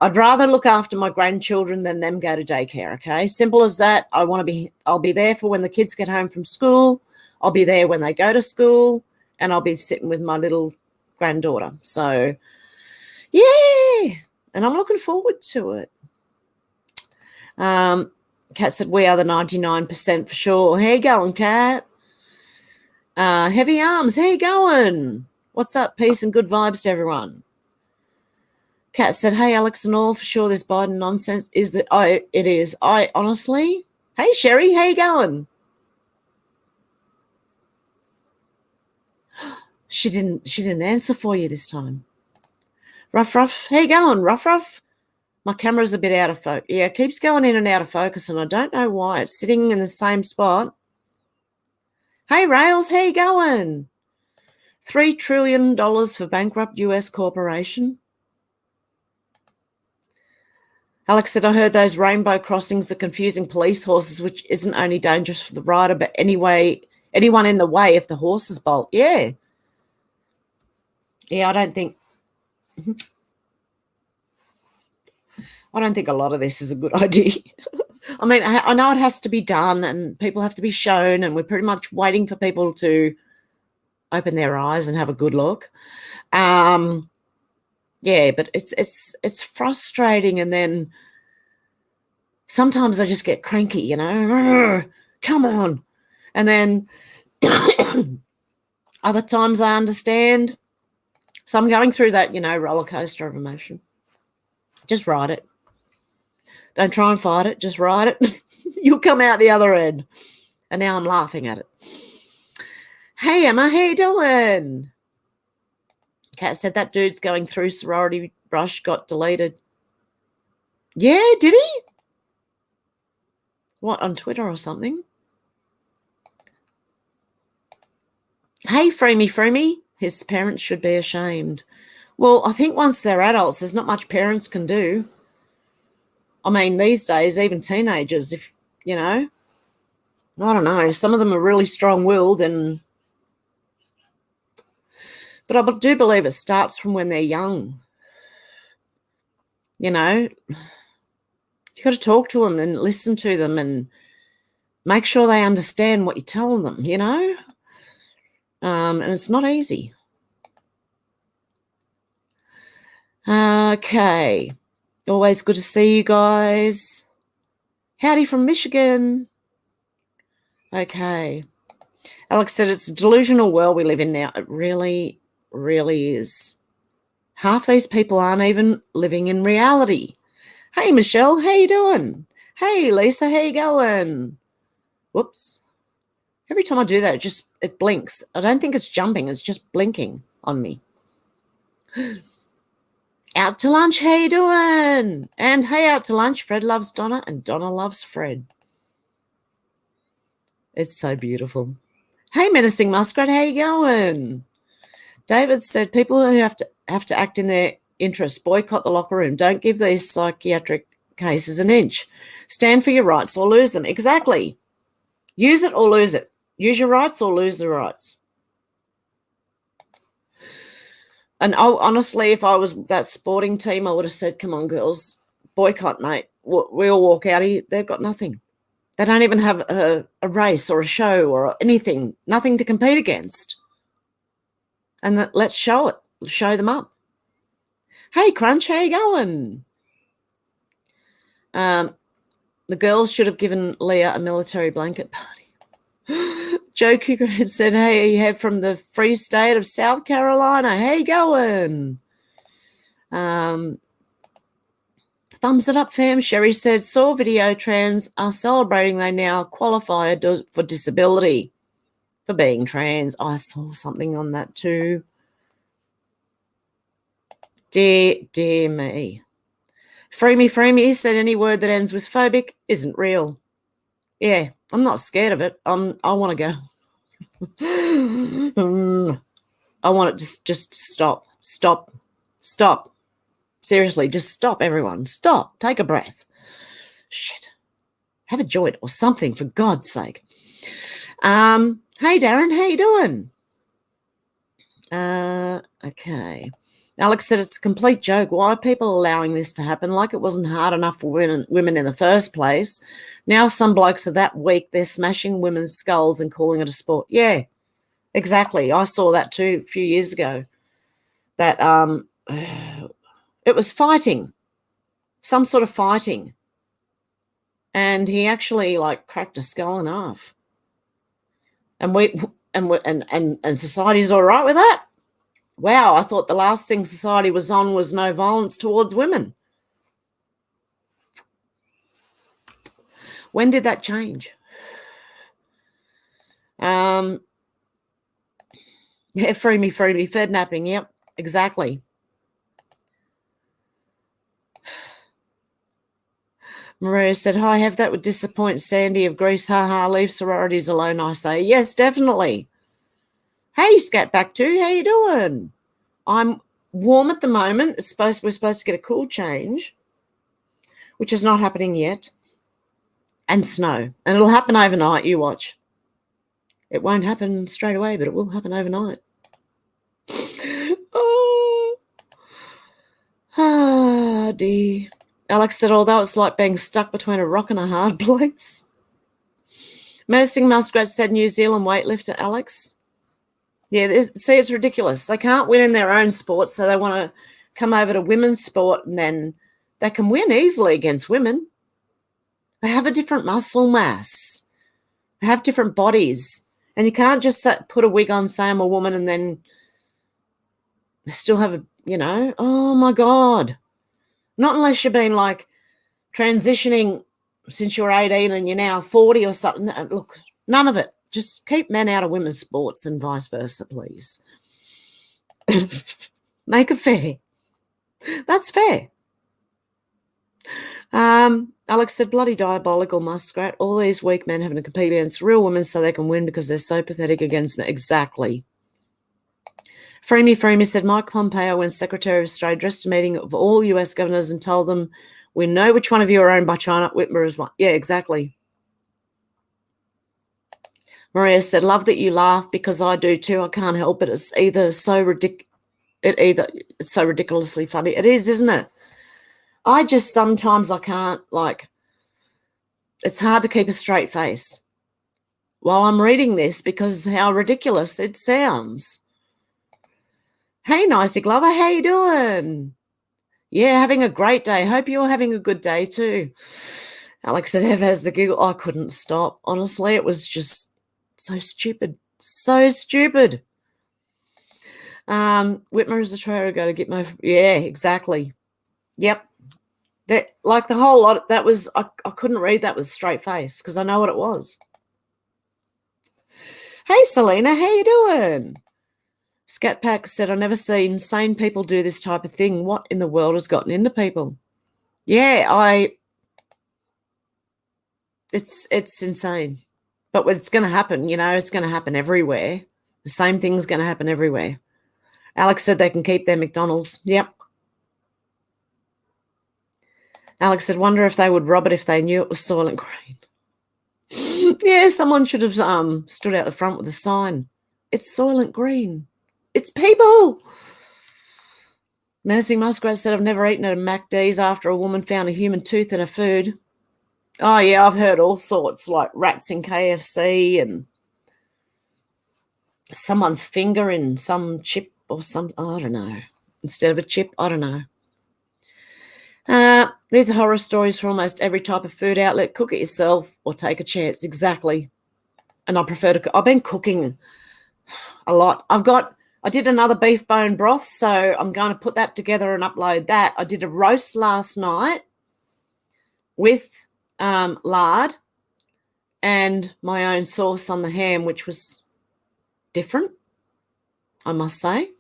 rather look after my grandchildren than them go to daycare, okay? Simple as that. I'll be there for when the kids get home from school. I'll be there when they go to school, and I'll be sitting with my little granddaughter. So, yeah, and I'm looking forward to it. Kat said, we are the 99% for sure. How you going, Kat? Heavy Arms, how you going? What's up? Peace and good vibes to everyone. Kat said, hey, Alex and all, for sure this Biden nonsense is that it is. I honestly, hey, Sherry, how you going? She didn't answer for you this time. Ruff, how you going, Ruff? My camera's a bit out of focus. Yeah, it keeps going in and out of focus, and I don't know why. It's sitting in the same spot. Hey, Rails, how you going? $3 trillion for bankrupt US corporation. Alex said, I heard those rainbow crossings are confusing police horses, which isn't only dangerous for the rider, but anyone in the way if the horses bolt. Yeah. Yeah, I don't think a lot of this is a good idea. I mean, I know it has to be done and people have to be shown, and we're pretty much waiting for people to open their eyes and have a good look. Yeah, but it's frustrating, and then sometimes I just get cranky, you know. Come on. And then other times I understand. So I'm going through that, roller coaster of emotion. Just ride it. Don't try and fight it. Just write it. You'll come out the other end. And now I'm laughing at it. Hey, Emma, how you doing? Kat said that dude's going through sorority brush got deleted. Yeah, did he? What, on Twitter or something? Hey, Freemy, his parents should be ashamed. Well, I think once they're adults, there's not much parents can do. I mean, these days, even teenagers, if, you know, I don't know, some of them are really strong-willed but I do believe it starts from when they're young. You know, you got to talk to them and listen to them and make sure they understand what you're telling them, you know? And it's not easy. Okay. Always good to see you guys. Howdy from Michigan. Okay. Alex said it's a delusional world we live in now. It really, really is. Half these people aren't even living in reality. Hey, Michelle, how you doing? Hey, Lisa, how you going? Whoops. Every time I do that, it blinks. I don't think it's jumping. It's just blinking on me. Out to lunch, how you doing? And hey, out to lunch. Fred loves Donna and Donna loves Fred. It's so beautiful. Hey, Menacing Muskrat, how you going? David said people who have to act in their interests boycott the locker room. Don't give these psychiatric cases an inch. Stand for your rights or lose them. Exactly. Use it or lose it. Use your rights or lose the rights. And honestly, if I was that sporting team, I would have said, come on, girls, boycott, mate. We all walk out here. They've got nothing. They don't even have a race or a show or anything, nothing to compete against. And let's show it. Show them up. Hey, Crunch, how you going? The girls should have given Leah a military blanket party. Joe Cooker had said, hey, you have from the free state of South Carolina. How you going? Thumbs it up, fam. Sherry said, saw video trans are celebrating they now qualify for disability for being trans. I saw something on that too. Dear me. Free me said any word that ends with phobic isn't real. Yeah, I'm not scared of it. I want to go. I want it just stop. Seriously, just stop, everyone. Stop. Take a breath. Shit. Have a joint or something, for God's sake. Hey, Darren, how you doing? Okay. Alex said it's a complete joke. Why are people allowing this to happen? Like it wasn't hard enough for women in the first place. Now some blokes are that weak, they're smashing women's skulls and calling it a sport. Yeah, exactly. I saw that too a few years ago. That it was fighting, some sort of fighting. And he actually like cracked a skull in half. And society's all right with that? Wow, I thought the last thing society was on was no violence towards women. When did that change? Yeah, free me, fed napping. Yep, exactly. Maria said, hi, Hev, that would disappoint Sandy of Greece. Ha ha, leave sororities alone, I say. Yes, definitely. Hey, Scat Back too, how you doing? I'm warm at the moment. We're supposed to get a cool change, which is not happening yet, and snow. And it'll happen overnight, you watch. It won't happen straight away, but it will happen overnight. Oh, dear. Alex said, although it's like being stuck between a rock and a hard place. Menacing Muskrat said New Zealand weightlifter, Alex. Yeah, see, it's ridiculous. They can't win in their own sport, so they want to come over to women's sport, and then they can win easily against women. They have a different muscle mass. They have different bodies. And you can't just put a wig on, say I'm a woman, and then still have a, oh, my God. Not unless you've been, like, transitioning since you're 18 and you're now 40 or something. Look, none of it. Just keep men out of women's sports and vice versa, please. Make it fair. That's fair. Alex said, bloody diabolical muskrat. All these weak men having to compete against real women so they can win because they're so pathetic against men. Exactly. Freemy said, Mike Pompeo, when Secretary of State, addressed a meeting of all US governors and told them, we know which one of you are owned by China. Whitmer is one. Yeah, exactly. Maria said, love that you laugh because I do too. I can't help it. It's either so it's so ridiculously funny. It is, isn't it? I just sometimes I can't, like, it's hard to keep a straight face while I'm reading this because how ridiculous it sounds. Hey, Nicey Glover, how you doing? Yeah, having a great day. Hope you're having a good day too. Alex said, Hev has the giggle. I couldn't stop. Honestly, it was just so stupid. So stupid. Whitmer is a traitor to go to Gitmo. Yeah, exactly. Yep. That, like the whole lot, that was, I couldn't read that with a straight face because I know what it was. Hey, Selena, how you doing? Scatpack said, I've never seen sane people do this type of thing. What in the world has gotten into people? Yeah, it's insane. But it's going to happen, you know, it's going to happen everywhere. The same thing's going to happen everywhere. Alex said they can keep their McDonald's. Yep. Alex said, wonder if they would rob it if they knew it was Soylent Green. Yeah, someone should have stood out the front with a sign. It's Soylent Green. It's people. Menacing Muskrat said, I've never eaten at a MacD's after a woman found a human tooth in her food. Oh, yeah, I've heard all sorts, like rats in KFC and someone's finger in some chip or some, I don't know, instead of a chip, I don't know. These are horror stories for almost every type of food outlet. Cook it yourself or take a chance. Exactly. And I prefer to, I've been cooking a lot. I did another beef bone broth, so I'm going to put that together and upload that. I did a roast last night with lard and my own sauce on the ham, which was different, I must say.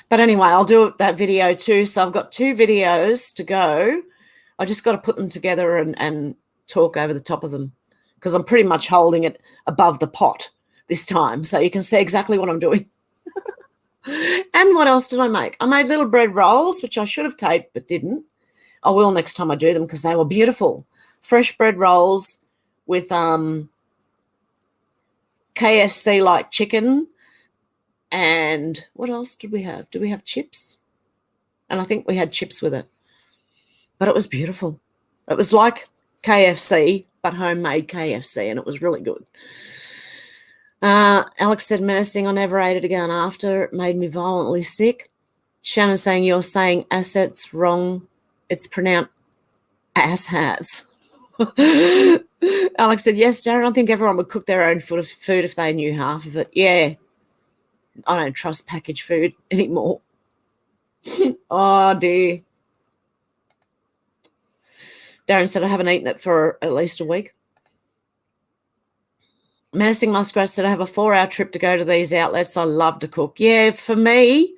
But anyway, I'll do that video too. So I've got 2 videos to go. I just got to put them together and talk over the top of them because I'm pretty much holding it above the pot this time. So you can see exactly what I'm doing. And what else did I make? I made little bread rolls, which I should have taped but didn't. I will next time I do them because they were beautiful. Fresh bread rolls with KFC-like chicken. And what else did we have? Did we have chips? And I think we had chips with it. But it was beautiful. It was like KFC, but homemade KFC, and it was really good. Alex said, menacing, I never ate it again after. It made me violently sick. Shannon saying, you're saying assets wrong. It's pronounced ass-has. Alex said, yes, Darren, I think everyone would cook their own food if they knew half of it. Yeah. I don't trust packaged food anymore. Oh, dear. Darren said, I haven't eaten it for at least a week. Menacing Muskrat said, I have a 4-hour trip to go to these outlets. I love to cook. Yeah, for me,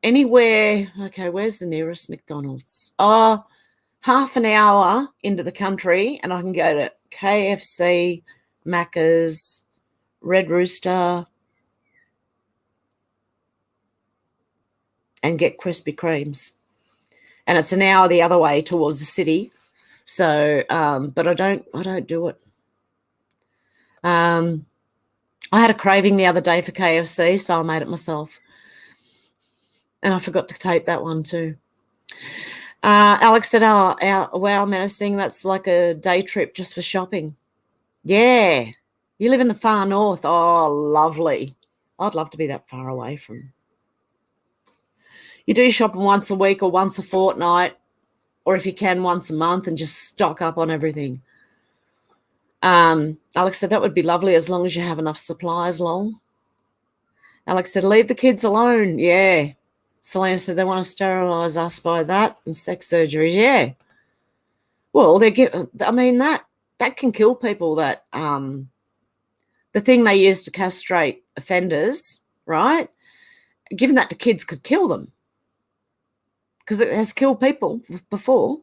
anywhere. Okay, where's the nearest McDonald's? Oh, half an hour into the country, and I can go to KFC, Macca's, Red Rooster, and get Krispy Kremes. And it's an hour the other way towards the city. So, but I don't do it. I had a craving the other day for KFC, so I made it myself. And I forgot to tape that one too. Alex said, wow, menacing, that's like a day trip just for shopping. Yeah. You live in the far north. Oh, lovely. I'd love to be that far away from. You do shopping once a week or once a fortnight, or if you can, once a month, and just stock up on everything. Alex said, that would be lovely as long as you have enough supplies, lol. Alex said, leave the kids alone. Yeah. Selena said, they want to sterilise us by that and sex surgeries. Yeah. Well, that can kill people. That the thing they use to castrate offenders, right? Giving that to kids could kill them because it has killed people before.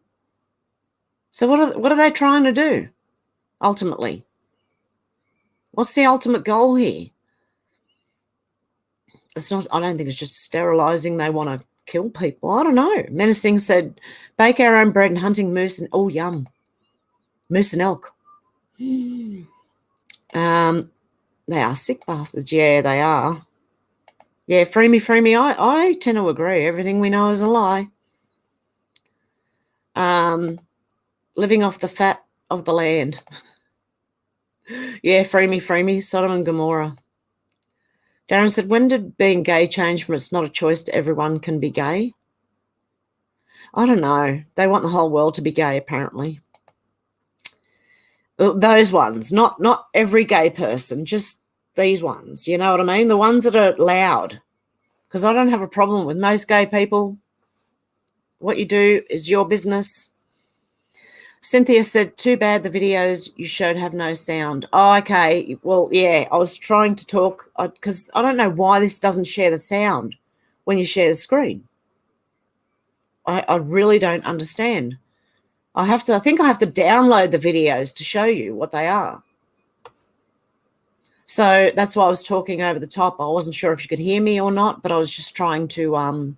So what are they trying to do ultimately? What's the ultimate goal here? It's not. I don't think it's just sterilizing. They want to kill people. I don't know. Menacing said, "Bake our own bread and hunting moose and oh yum, moose and elk." They are sick bastards. Yeah, they are. Yeah, free me. I tend to agree. Everything we know is a lie. Living off the fat of the land. Yeah, free me. Sodom and Gomorrah. Darren said, when did being gay change from it's not a choice to everyone can be gay? I don't know. They want the whole world to be gay, apparently. Those ones, not every gay person, just these ones. You know what I mean? The ones that are loud. Because I don't have a problem with most gay people. What you do is your business. Cynthia said, too bad the videos you showed have no sound. Oh, okay. Well, yeah, I was trying to talk because I don't know why this doesn't share the sound when you share the screen. I really don't understand. I think I have to download the videos to show you what they are. So that's why I was talking over the top. I wasn't sure if you could hear me or not, but I was just trying to,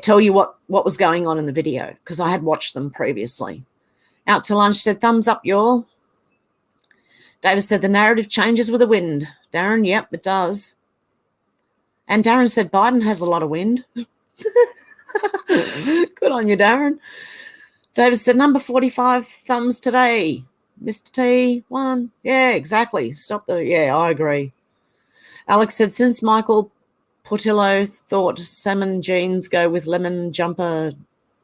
tell you what was going on in the video because I had watched them previously. Out to lunch said, thumbs up, y'all. David said, the narrative changes with the wind. Darren, yep, it does. And Darren said, Biden has a lot of wind. Good on you, Darren. David said, number 45 thumbs today. Mr. T, 1. Yeah, exactly. Yeah, I agree. Alex said, since Michael Portillo thought salmon jeans go with lemon jumper,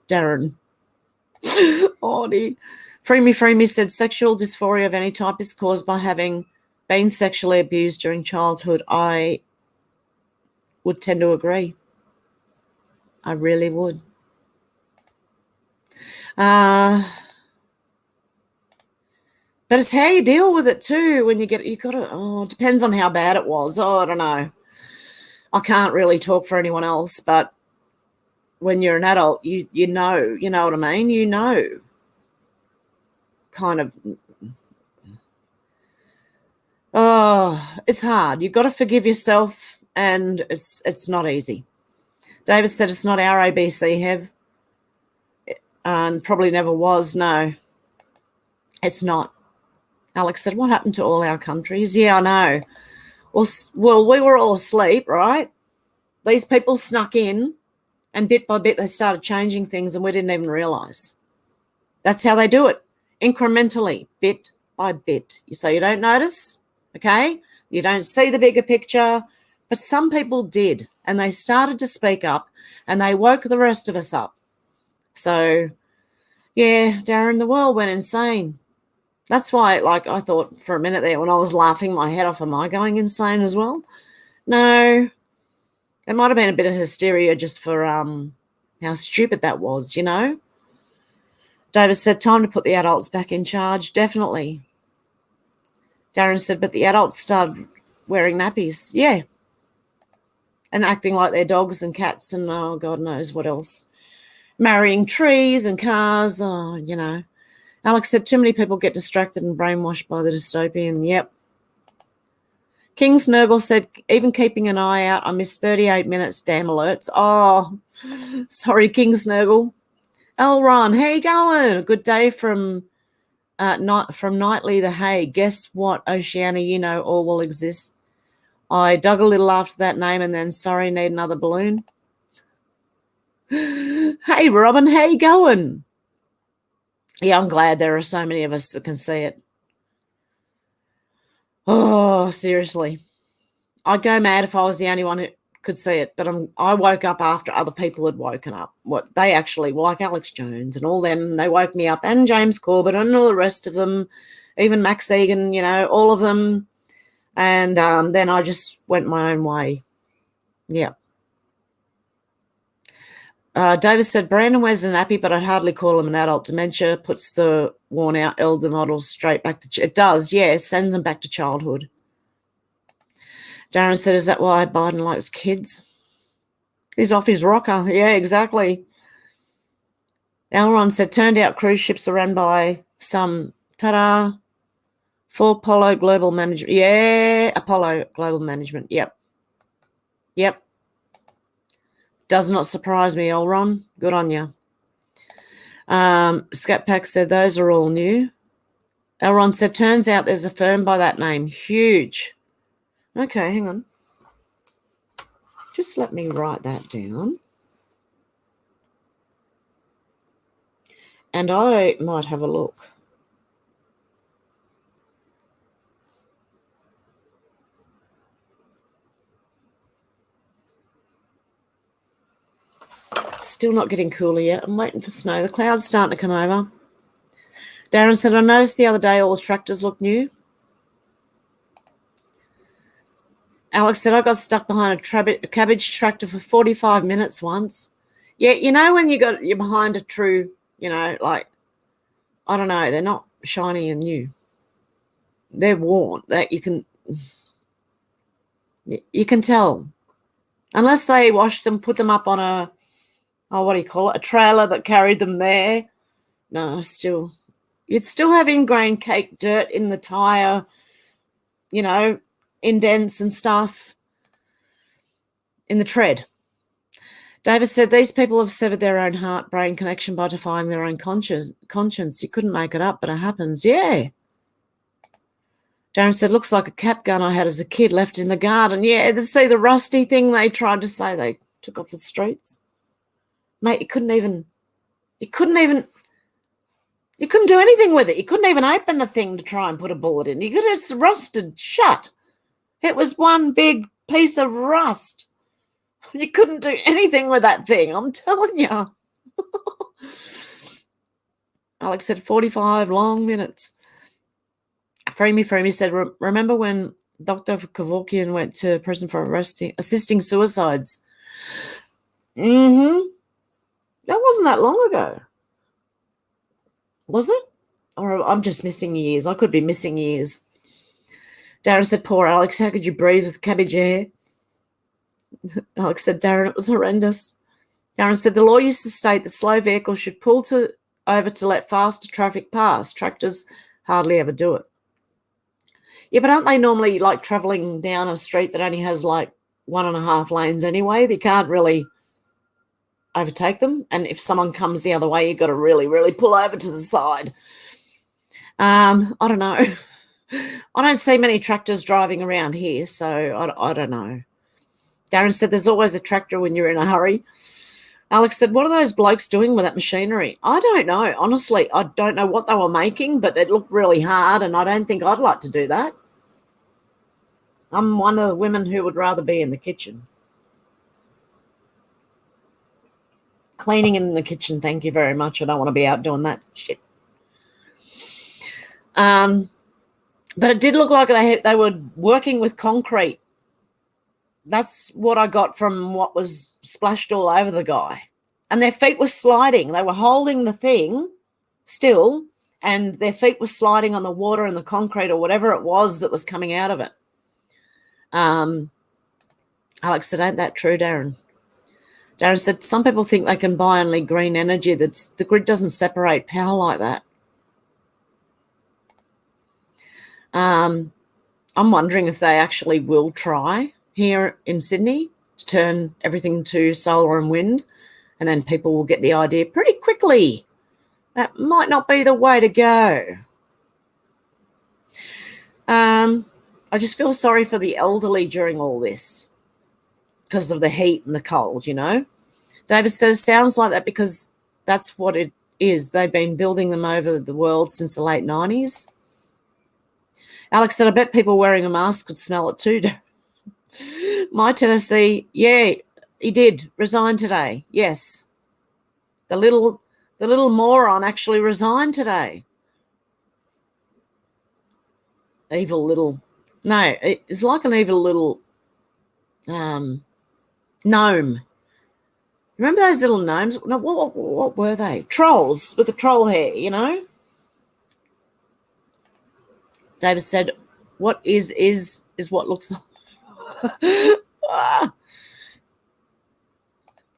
Darren. Audie. Free me said, sexual dysphoria of any type is caused by having been sexually abused during childhood. I would tend to agree. I really would. But it's how you deal with it too. When you gotta, it depends on how bad it was. I don't know. I can't really talk for anyone else, but when you're an adult, you know what I mean? You know, kind of, it's hard. You've got to forgive yourself, and it's not easy. David said it's not our ABC, Hev. Probably never was. No, it's not. Alex said, what happened to all our countries? Yeah, I know. Well, we were all asleep, right? These people snuck in, and bit by bit they started changing things, and we didn't even realise. That's how they do it, incrementally, bit by bit. So you don't notice, okay? You don't see the bigger picture, but some people did, and they started to speak up, and they woke the rest of us up. So, yeah, Darren, the world went insane. That's why, I thought for a minute there when I was laughing my head off, am I going insane as well? No. It might have been a bit of hysteria just for how stupid that was, you know? David said, time to put the adults back in charge. Definitely. Darren said, but the adults started wearing nappies. Yeah. And acting like they're dogs and cats and God knows what else. Marrying trees and cars, you know. Alex said, too many people get distracted and brainwashed by the dystopian. Yep. King Snurgle said, even keeping an eye out, I missed 38 minutes, damn alerts. Oh, sorry, King Snurgle. Ron, how you going? A good day from Nightly the Hay. Guess what, Oceania, you know all will exist. I dug a little after that name and then, sorry, need another balloon. Hey, Robin, how you going? Yeah, I'm glad there are so many of us that can see it. Oh, seriously. I'd go mad if I was the only one who could see it, but I woke up after other people had woken up. They actually, like Alex Jones and all them, they woke me up, and James Corbett and all the rest of them, even Max Egan, you know, all of them. And then I just went my own way. Yeah. David said, Brandon wears a nappy, but I'd hardly call him an adult. Dementia puts the worn-out elder models straight back to... It does, yeah, sends them back to childhood. Darren said, is that why Biden likes kids? He's off his rocker. Yeah, exactly. Elron said, turned out cruise ships are run by some, ta-da, full Apollo Global Management. Yeah, Apollo Global Management. Yep. Does not surprise me, Elron. Good on you. Scat Pack said, those are all new. Elron said, turns out there's a firm by that name. Huge. Okay, hang on. Just let me write that down. And I might have a look. Still not getting cooler yet. I'm waiting for snow. The clouds starting to come over. Darren said, I noticed the other day all the tractors look new. Alex said, I got stuck behind a cabbage tractor for 45 minutes once. Yeah, you know when you're behind a true, like, I don't know, they're not shiny and new. They're worn. That you can tell. Unless they washed them, put them up on a trailer that carried them there. No, you'd still have ingrained cake dirt in the tire, indents and stuff in the tread. David said, these people have severed their own heart-brain connection by defying their own conscience. You couldn't make it up, but it happens. Yeah. Darren said, looks like a cap gun I had as a kid left in the garden. Yeah, see the rusty thing they tried to say they took off the streets? Mate, you couldn't do anything with it. You couldn't even open the thing to try and put a bullet in. You could have rusted shut. It was one big piece of rust. You couldn't do anything with that thing, I'm telling you. Alex said 45 long minutes. Freemy said, remember when Dr. Kevorkian went to prison for assisting suicides? Mm-hmm. That wasn't that long ago. Was it? Or I'm just missing years. I could be missing years. Darren said, poor Alex, how could you breathe with cabbage air? Alex said, Darren, it was horrendous. Darren said, the law used to state that slow vehicles should pull over to let faster traffic pass. Tractors hardly ever do it. Yeah, but aren't they normally like travelling down a street that only has like 1.5 lanes anyway? They can't really overtake them. And if someone comes the other way, you've got to really, really pull over to the side. I don't know. I don't see many tractors driving around here, so I don't know. Darren said, there's always a tractor when you're in a hurry. Alex said, what are those blokes doing with that machinery? I don't know. Honestly, I don't know what they were making, but it looked really hard, and I don't think I'd like to do that. I'm one of the women who would rather be in the kitchen. Cleaning in the kitchen, thank you very much. I don't want to be out doing that shit. But it did look like they were working with concrete. That's what I got from what was splashed all over the guy. And their feet were sliding. They were holding the thing still, and their feet were sliding on the water and the concrete or whatever it was that was coming out of it. Alex said, ain't that true, Darren? Darren said, some people think they can buy only green energy. The grid doesn't separate power like that. I'm wondering if they actually will try here in Sydney to turn everything to solar and wind, and then people will get the idea pretty quickly. That might not be the way to go. I just feel sorry for the elderly during all this because of the heat and the cold, David says, sounds like that because that's what it is. They've been building them over the world since the late 90s. Alex said, I bet people wearing a mask could smell it too. My Tennessee, yeah, he did resign today. Yes. The little moron actually resigned today. Evil little, no, it's like an evil little gnome. Remember those little gnomes? No, what were they? Trolls with the troll hair, you know? David said, what is what looks like.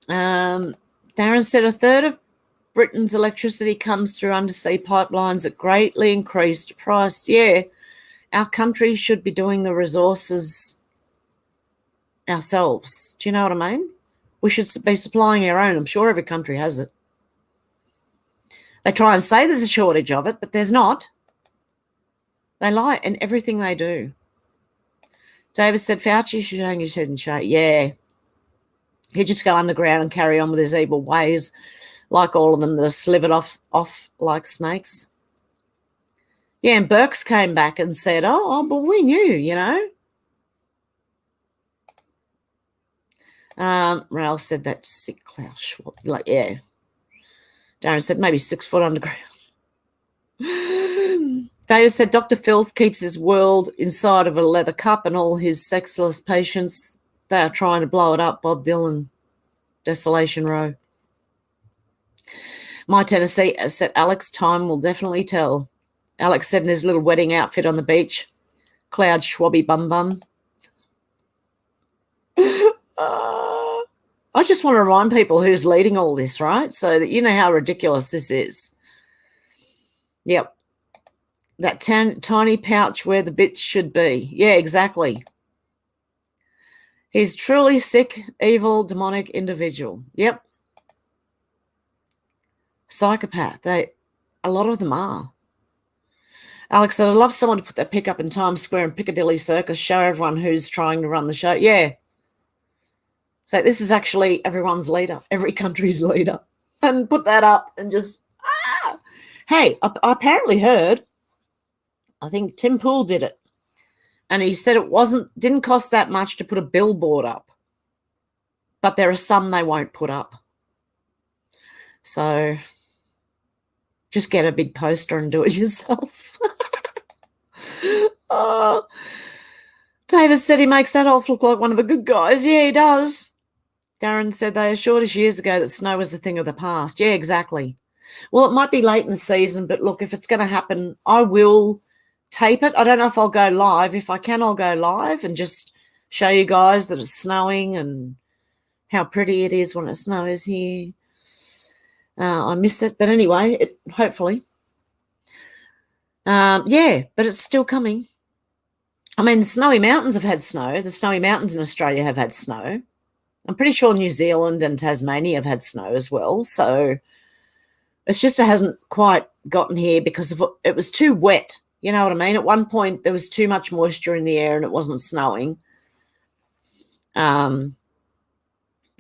Darren said, a third of Britain's electricity comes through undersea pipelines at greatly increased price. Yeah, our country should be doing the resources ourselves. Do you know what I mean? We should be supplying our own. I'm sure every country has it. They try and say there's a shortage of it, but there's not. They lie in everything they do. David said, Fauci should hang his head and shake. Yeah. He'd just go underground and carry on with his evil ways, like all of them that are slivered off like snakes. Yeah, and Burks came back and said, oh, but we knew, you know. Raoul said that sick Klaus Schwab. Like, yeah. Darren said maybe 6 foot underground. David said Dr. Filth keeps his world inside of a leather cup and all his sexless patients, they are trying to blow it up. Bob Dylan, Desolation Row. My Tennessee said, Alex, time will definitely tell. Alex said in his little wedding outfit on the beach, Cloud Schwabby bum bum. I just want to remind people who's leading all this, right? So that you know how ridiculous this is. Yep. That tiny pouch where the bits should be. Yeah, exactly. He's truly sick, evil, demonic individual. Yep. Psychopath. A lot of them are. Alex said, I'd love someone to put that pick up in Times Square and Piccadilly Circus, show everyone who's trying to run the show. Yeah. So this is actually everyone's leader, every country's leader. And put that up and just, Hey, I apparently heard, I think Tim Pool did it. And he said it didn't cost that much to put a billboard up. But there are some they won't put up. So just get a big poster and do it yourself. David said he makes Adolf look like one of the good guys. Yeah, he does. Darren said they assured us years ago that snow was a thing of the past. Yeah, exactly. Well, it might be late in the season, but look, if it's going to happen, I will tape it. I don't know if I'll go live. If I can, I'll go live and just show you guys that it's snowing and how pretty it is when it snows here. I miss it. But anyway, hopefully. Yeah, but it's still coming. I mean, the Snowy Mountains have had snow. The Snowy Mountains in Australia have had snow. I'm pretty sure New Zealand and Tasmania have had snow as well. So it's just it hasn't quite gotten here because it was too wet. You know what I mean? At one point, there was too much moisture in the air and it wasn't snowing. Then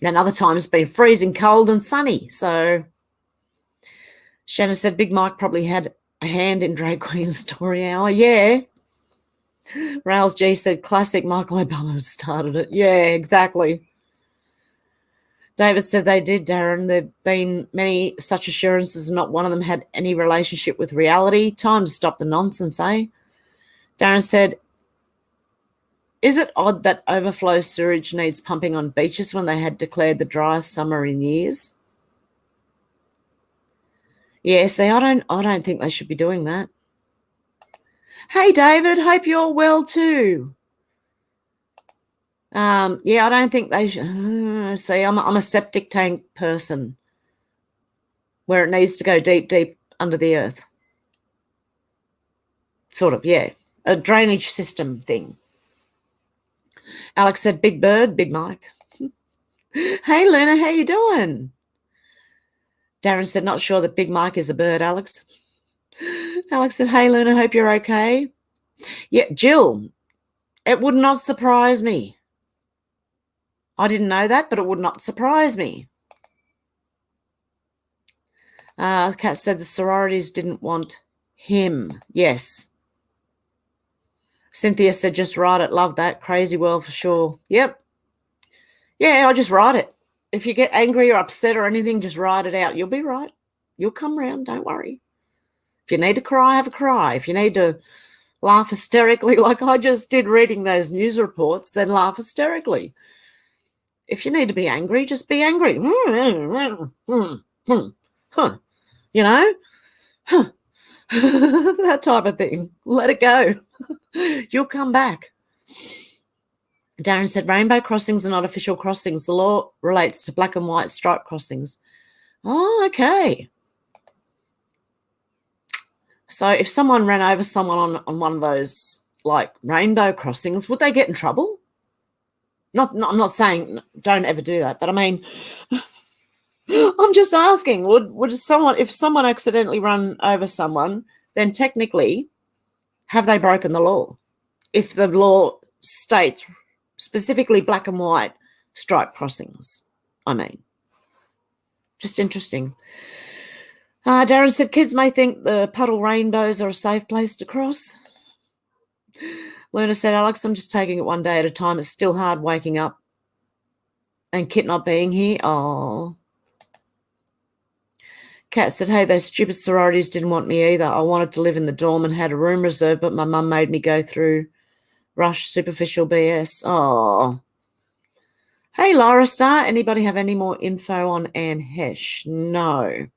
other times it's been freezing cold and sunny. So Shannon said Big Mike probably had a hand in Drag Queen's Story Hour. Yeah. Rails G said classic Michael Obama started it. Yeah, exactly. David said they did, Darren. There have been many such assurances, not one of them had any relationship with reality. Time to stop the nonsense, eh? Darren said, is it odd that overflow sewage needs pumping on beaches when they had declared the driest summer in years? Yeah, see, I don't think they should be doing that. Hey, David, hope you're well too. Yeah, I don't think they should. See, I'm a septic tank person where it needs to go deep, deep under the earth. Sort of, yeah. A drainage system thing. Alex said, Big Bird, Big Mike. Hey, Luna, how you doing? Darren said, not sure that Big Mike is a bird, Alex. Alex said, hey, Luna, hope you're okay. Yeah, Jill, it would not surprise me. I didn't know that, but it would not surprise me. Kat said the sororities didn't want him. Yes. Cynthia said, just write it. Love that. Crazy world for sure. Yep. Yeah, I just write it. If you get angry or upset or anything, just write it out. You'll be right. You'll come round. Don't worry. If you need to cry, have a cry. If you need to laugh hysterically like I just did reading those news reports, then laugh hysterically. If you need to be angry, just be angry. You know? That type of thing. Let it go. You'll come back. Darren said, rainbow crossings are not official crossings. The law relates to black and white stripe crossings. Oh, okay. So if someone ran over someone on one of those, like, rainbow crossings, would they get in trouble? I'm not saying don't ever do that, but I mean, I'm just asking, would someone, if someone accidentally run over someone, then technically, have they broken the law? If the law states specifically black and white stripe crossings, I mean. Just interesting. Darren said, kids may think the puddle rainbows are a safe place to cross. Luna said, Alex, I'm just taking it one day at a time. It's still hard waking up. And Kit not being here. Oh. Kat said, hey, those stupid sororities didn't want me either. I wanted to live in the dorm and had a room reserved, but my mum made me go through rush superficial BS. Oh. Hey, Laura Star, anybody have any more info on Anne Hesh? No.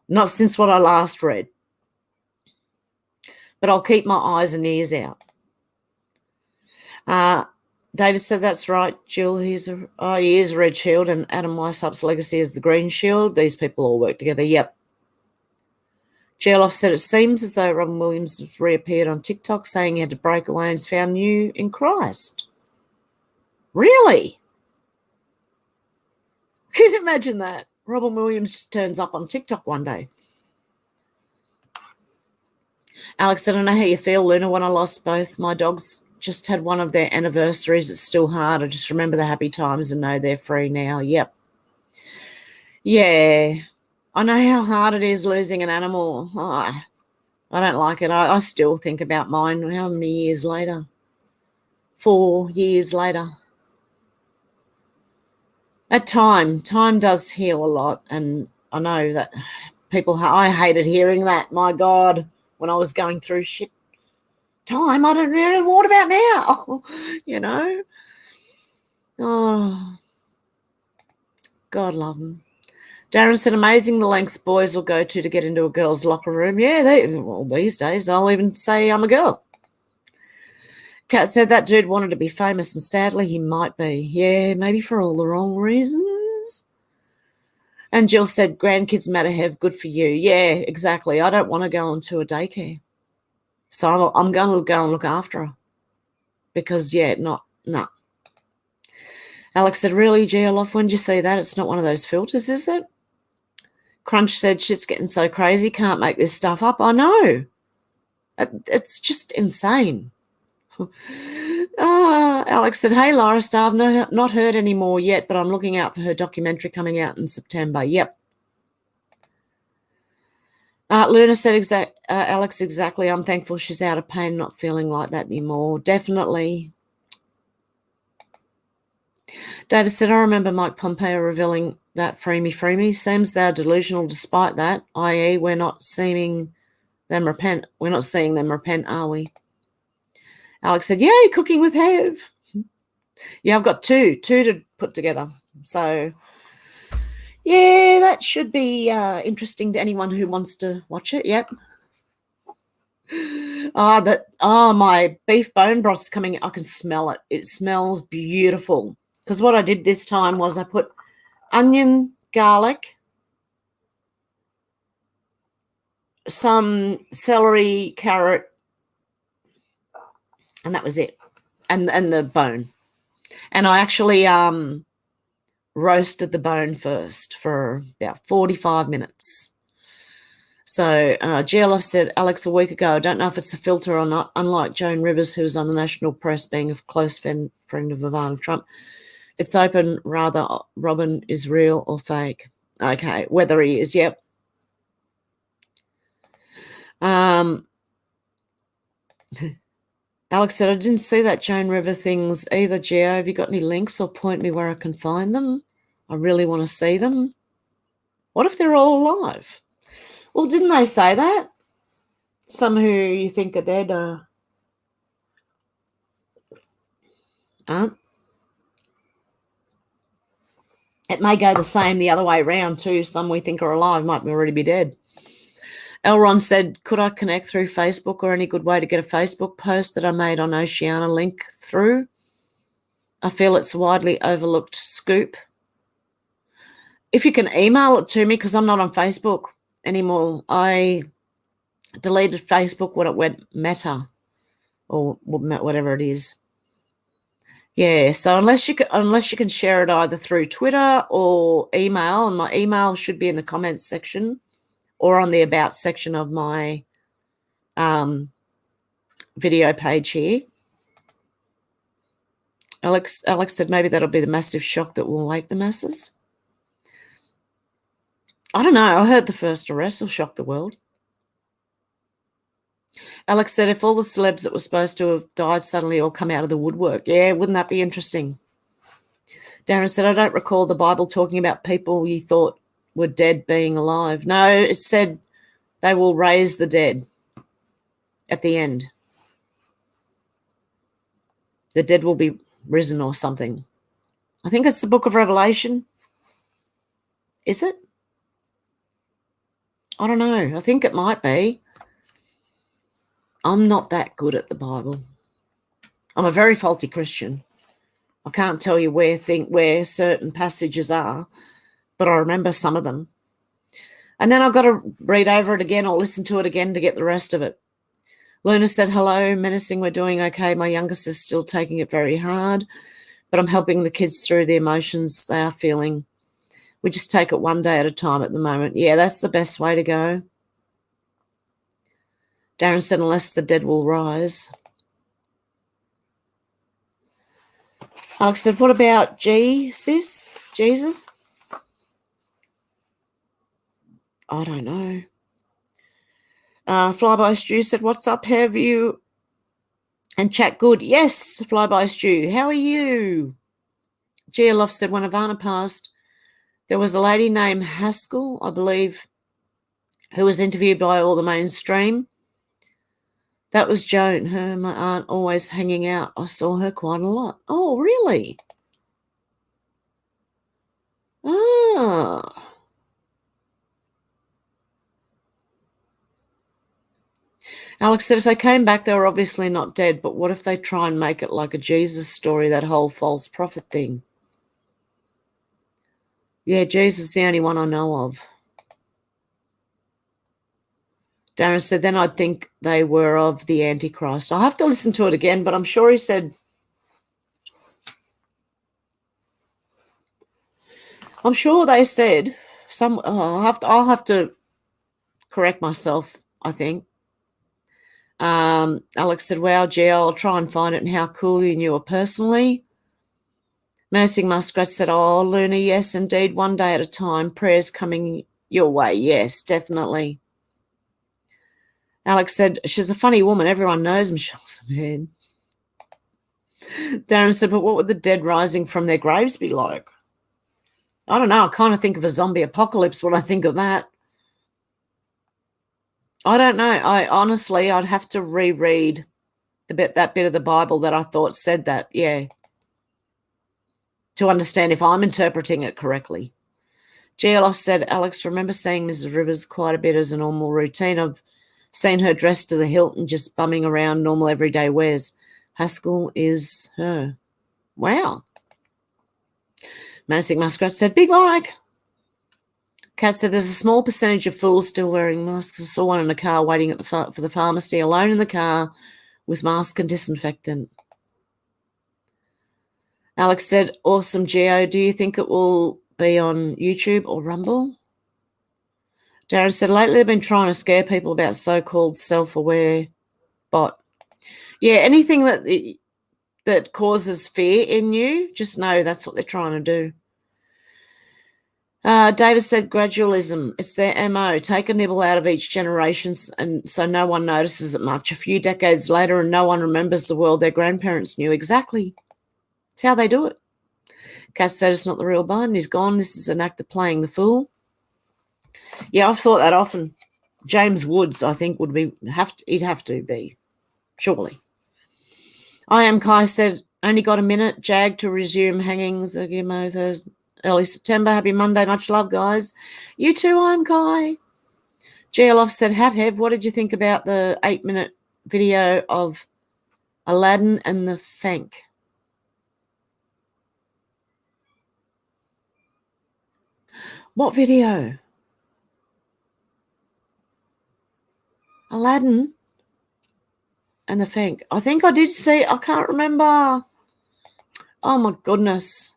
Not since what I last read. But I'll keep my eyes and ears out. David said, that's right, Jill. He is a red shield, and Adam Weisshaupt legacy is the green shield. These people all work together. Yep. Gerloff said, it seems as though Robin Williams has reappeared on TikTok saying he had to break away and is found new in Christ. Really? Can you imagine that? Robin Williams just turns up on TikTok one day. Alex, I don't know how you feel, Luna. When I lost both my dogs, just had one of their anniversaries. It's still hard. I just remember the happy times and know they're free now. Yep. Yeah. I know how hard it is losing an animal. Oh, I don't like it. I still think about mine. How many years later? 4 years later. At time does heal a lot, and I know that people, I hated hearing that. My God, when I was going through shit time, I don't know, what about now? You know? Oh, God love them. Darren said, amazing the lengths boys will go to get into a girl's locker room. Yeah, these days I'll even say I'm a girl. Kat said that dude wanted to be famous, and sadly he might be. Yeah, maybe for all the wrong reasons. And Jill said, grandkids matter, Hev, good for you. Yeah, exactly. I don't want to go into a daycare. So I'm going to go and look after her. Because, yeah, no. Alex said, really, Geolof, when did you see that? It's not one of those filters, is it? Crunch said, shit's getting so crazy, can't make this stuff up. I know. It's just insane. Alex said, hey, Laura Star, I've not heard any more yet, but I'm looking out for her documentary coming out in September. Yep. Luna said, Alex, exactly. I'm thankful she's out of pain, not feeling like that anymore. Definitely. David said, I remember Mike Pompeo revealing that free me. Seems they're delusional despite that, i.e. we're not seeing them repent. We're not seeing them repent, are we? Alex said, yay, cooking with Hev. Yeah, I've got two to put together. So, yeah, that should be interesting to anyone who wants to watch it. Yep. My beef bone broth's coming. I can smell it. It smells beautiful. Because what I did this time was I put onion, garlic, some celery, carrot, and that was it. And the bone. And I actually roasted the bone first for about 45 minutes. So GLF said, Alex, a week ago, I don't know if it's a filter or not, unlike Joan Rivers, who's on the national press being a close friend of Ivana Trump. It's open, rather, Robin is real or fake. Okay, whether he is, yep. Alex said, I didn't see that Joan River things either, Gio. Have you got any links or point me where I can find them? I really want to see them. What if they're all alive? Well, didn't they say that? Some who you think are dead aren't. It may go the same the other way around too. Some we think are alive might already be dead. Elron said, could I connect through Facebook or any good way to get a Facebook post that I made on Oceania link through? I feel it's a widely overlooked scoop. If you can email it to me, because I'm not on Facebook anymore. I deleted Facebook when it went Meta or whatever it is. Yeah, so unless you can share it either through Twitter or email, and my email should be in the comments section or on the about section of my video page here. Alex said maybe that'll be the massive shock that will wake the masses. I don't know. I heard the first arrest will shock the world. Alex said if all the celebs that were supposed to have died suddenly all come out of the woodwork. Yeah, wouldn't that be interesting? Darren said, I don't recall the Bible talking about people you thought were dead being alive. No, it said they will raise the dead at the end. The dead will be risen or something. I think it's the book of Revelation. Is it? I don't know. I think it might be. I'm not that good at the Bible. I'm a very faulty Christian. I can't tell you where certain passages are, but I remember some of them. And then I've got to read over it again or listen to it again to get the rest of it. Luna said, hello, menacing, we're doing okay. My youngest is still taking it very hard, but I'm helping the kids through the emotions they are feeling. We just take it one day at a time at the moment. Yeah, that's the best way to go. Darren said, unless the dead will rise. Alex said, what about Jesus? I don't know. Flyby Stew said, what's up? Have you? And chat good. Yes, Flyby Stew. How are you? Geolof said, when Ivana passed, there was a lady named Haskell, I believe, who was interviewed by all the mainstream. That was Joan, my aunt, always hanging out. I saw her quite a lot. Oh, really? Ah. Alex said if they came back, they were obviously not dead, but what if they try and make it like a Jesus story, that whole false prophet thing? Yeah, Jesus is the only one I know of. Darren said, then I'd think they were of the Antichrist. I'll have to listen to it again, but I'm sure he said, I'm sure they said, I'll have to correct myself, I think. Alex said, wow, Gio, I'll try and find it and how cool you knew her personally. Menacing Muskrat said, oh, Luna, yes, indeed, one day at a time, prayers coming your way. Yes, definitely. Alex said, she's a funny woman. Everyone knows Michelle's a man. Darren said, but what would the dead rising from their graves be like? I don't know. I kind of think of a zombie apocalypse when I think of that. I don't know. I'd have to reread that bit of the Bible that I thought said that, yeah, to understand if I'm interpreting it correctly. GLF said, Alex, remember seeing Mrs. Rivers quite a bit as a normal routine. I've seen her dressed to the hilt and just bumming around normal everyday wears. Haskell is her. Wow. Menacing Muskrat said, Big Mike. Kat said, there's a small percentage of fools still wearing masks. I saw one in a car waiting for the pharmacy, alone in the car with mask and disinfectant. Alex said, awesome, Geo. Do you think it will be on YouTube or Rumble? Darren said, lately I've been trying to scare people about so-called self-aware bot. Yeah, anything that causes fear in you, just know that's what they're trying to do. David said, gradualism, it's their MO. Take a nibble out of each generation and so no one notices it much. A few decades later and no one remembers the world their grandparents knew. Exactly. It's how they do it. Kat said, it's not the real Biden. He's gone. This is an actor playing the fool. Yeah, I've thought that often. James Woods, I think, he'd have to be, surely. I am Kai said, only got a minute, Jag, to resume hangings. early September. Happy Monday. Much love, guys. You too, I'm Kai. GLF said, Hev, what did you think about the 8-minute video of Aladdin and the Fank? What video? Aladdin and the Fank. I think I did see. I can't remember. Oh, my goodness.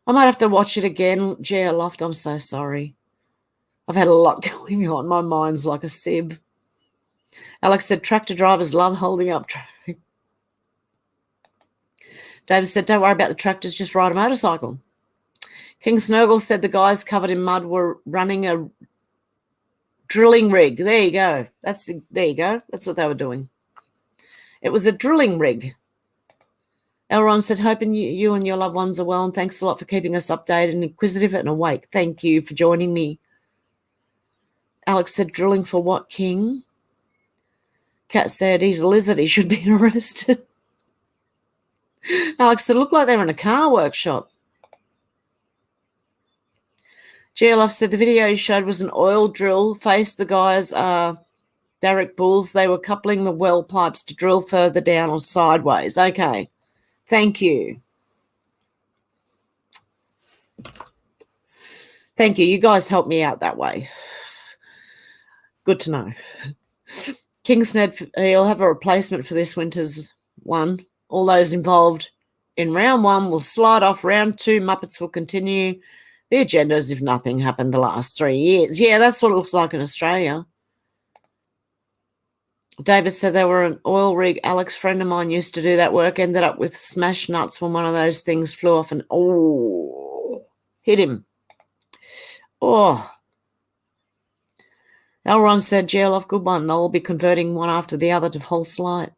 I might have to watch it again, GLF. I'm so sorry. I've had a lot going on. My mind's like a sieve. Alex said, tractor drivers love holding up traffic. David said, don't worry about the tractors, just ride a motorcycle. King Snurgle said the guys covered in mud were running a drilling rig. There you go. There you go. That's what they were doing. It was a drilling rig. Elron said, hoping you and your loved ones are well, and thanks a lot for keeping us updated and inquisitive and awake. Thank you for joining me. Alex said, drilling for what, King? Kat said, he's a lizard. He should be arrested. Alex said, looked like they were in a car workshop. GLF said the video he showed was an oil drill. Face the guys are Derek Bulls. They were coupling the well pipes to drill further down or sideways. Okay. Thank you. Thank you. You guys helped me out that way. Good to know. King said he'll have a replacement for this winter's one. All those involved in round 1 will slide off. Round 2, Muppets will continue the agenda as if nothing happened the last 3 years. Yeah, that's what it looks like in Australia. David said they were an oil rig. Alex, friend of mine, used to do that work, ended up with smashed nuts when one of those things flew off and, hit him. Oh. Elron said, GLF, good one. They'll all be converting one after the other to false light.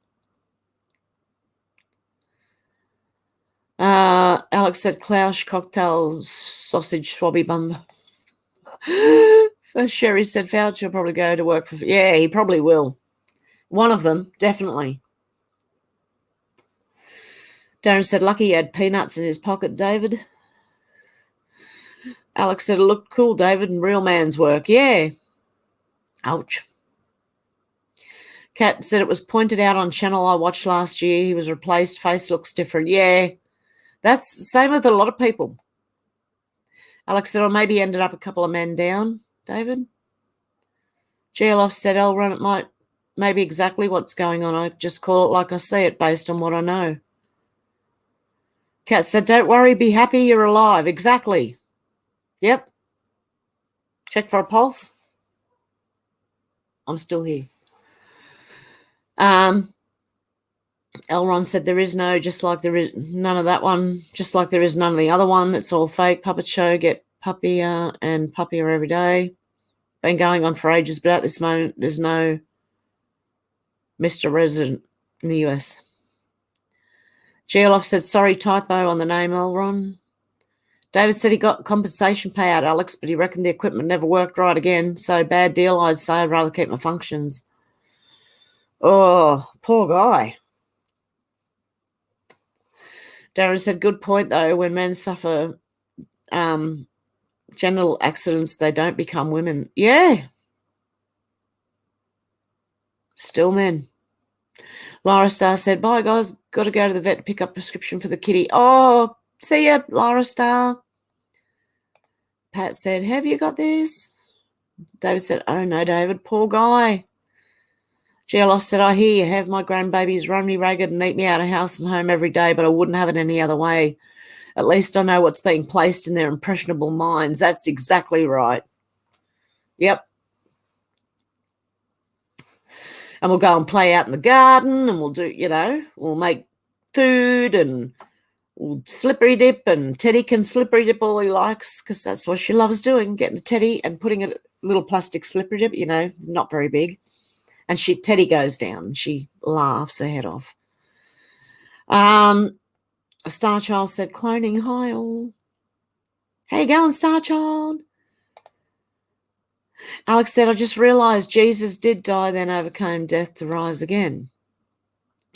Alex said, Klaus, cocktail, sausage, swabby bumper. Sherry said, Fouch will probably go to work for... Yeah, he probably will. One of them, definitely. Darren said, lucky he had peanuts in his pocket, David. Alex said, it looked cool, David, and real man's work. Yeah. Ouch. Kat said it was pointed out on channel I watched last year. He was replaced. Face looks different. Yeah. That's the same with a lot of people. Alex said, or maybe ended up a couple of men down, David. GLF said, Elron, it might maybe exactly what's going on. I just call it like I see it based on what I know. Kat said, don't worry, be happy you're alive. Exactly. Yep. Check for a pulse. I'm still here. Elron said there is no, just like there is none of that one, just like there is none of the other one. It's all fake. Puppet show, get puppier and puppier every day. Been going on for ages, but at this moment there's no Mr. Resident in the US. GLF said, sorry, typo on the name, Elron. David said he got compensation payout, Alex, but he reckoned the equipment never worked right again. So bad deal, I'd say I'd rather keep my functions. Oh, poor guy. Darren said, good point, though. When men suffer genital accidents, they don't become women. Yeah. Still men. Lara Star said, bye, guys. Got to go to the vet to pick up prescription for the kitty. Oh, see ya, Lara Star. Pat said, have you got this? David said, oh, no, David, poor guy. GLF said, I hear you have my grandbabies run me ragged and eat me out of house and home every day, but I wouldn't have it any other way. At least I know what's being placed in their impressionable minds. That's exactly right. Yep. And we'll go and play out in the garden and we'll do, we'll make food and we'll slippery dip, and Teddy can slippery dip all he likes because that's what she loves doing, getting the Teddy and putting it in a little plastic slippery dip, not very big. And Teddy goes down and she laughs her head off. Star Child said, cloning, hi all. How you going, Star Child? Alex said, I just realised Jesus did die, then overcame death to rise again.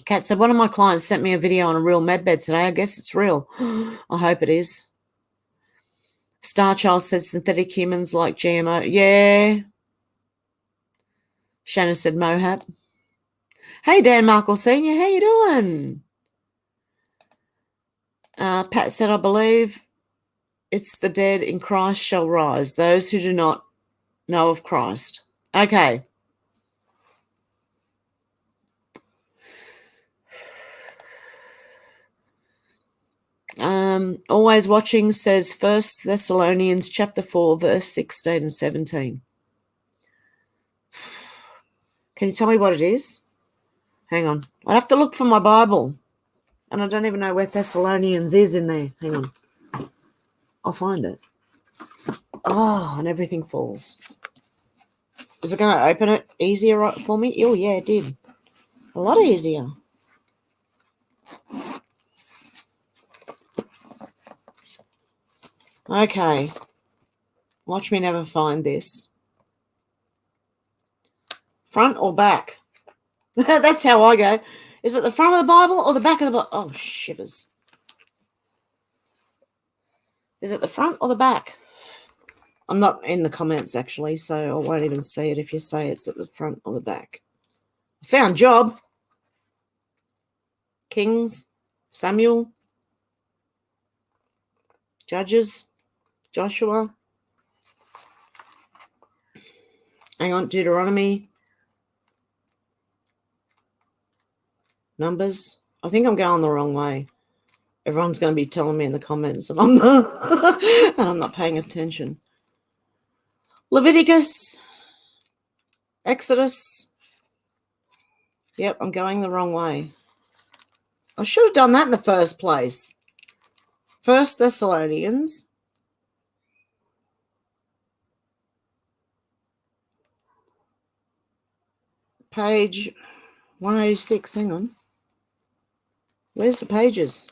Kat said, one of my clients sent me a video on a real medbed today. I guess it's real. I hope it is. Starchild said synthetic humans like GMO. Yeah. Shannon said Mohap. Hey, Dan Markle Sr., how you doing? Pat said, I believe it's the dead in Christ shall rise, those who do not know of Christ. Okay. Always Watching says 1 Thessalonians chapter 4, verse 16 and 17. Can you tell me what it is? Hang on. I'd have to look for my Bible. And I don't even know where Thessalonians is in there. Hang on. I'll find it. Oh, and everything falls. Is it going to open it easier for me? Oh, yeah, it did. A lot easier. Okay. Watch me never find this. Front or back? That's how I go. Is it the front of the Bible or the back of the Bible? Oh, shivers. Is it the front or the back? I'm not in the comments, actually, so I won't even see it if you say it's at the front or the back. I found Job. Kings. Samuel. Judges. Joshua. Hang on, Deuteronomy. Numbers. I think I'm going the wrong way. Everyone's going to be telling me in the comments, and I'm not paying attention. Leviticus. Exodus. Yep, I'm going the wrong way. I should have done that in the first place. 1 Thessalonians. Page 186. Hang on. Where's the pages?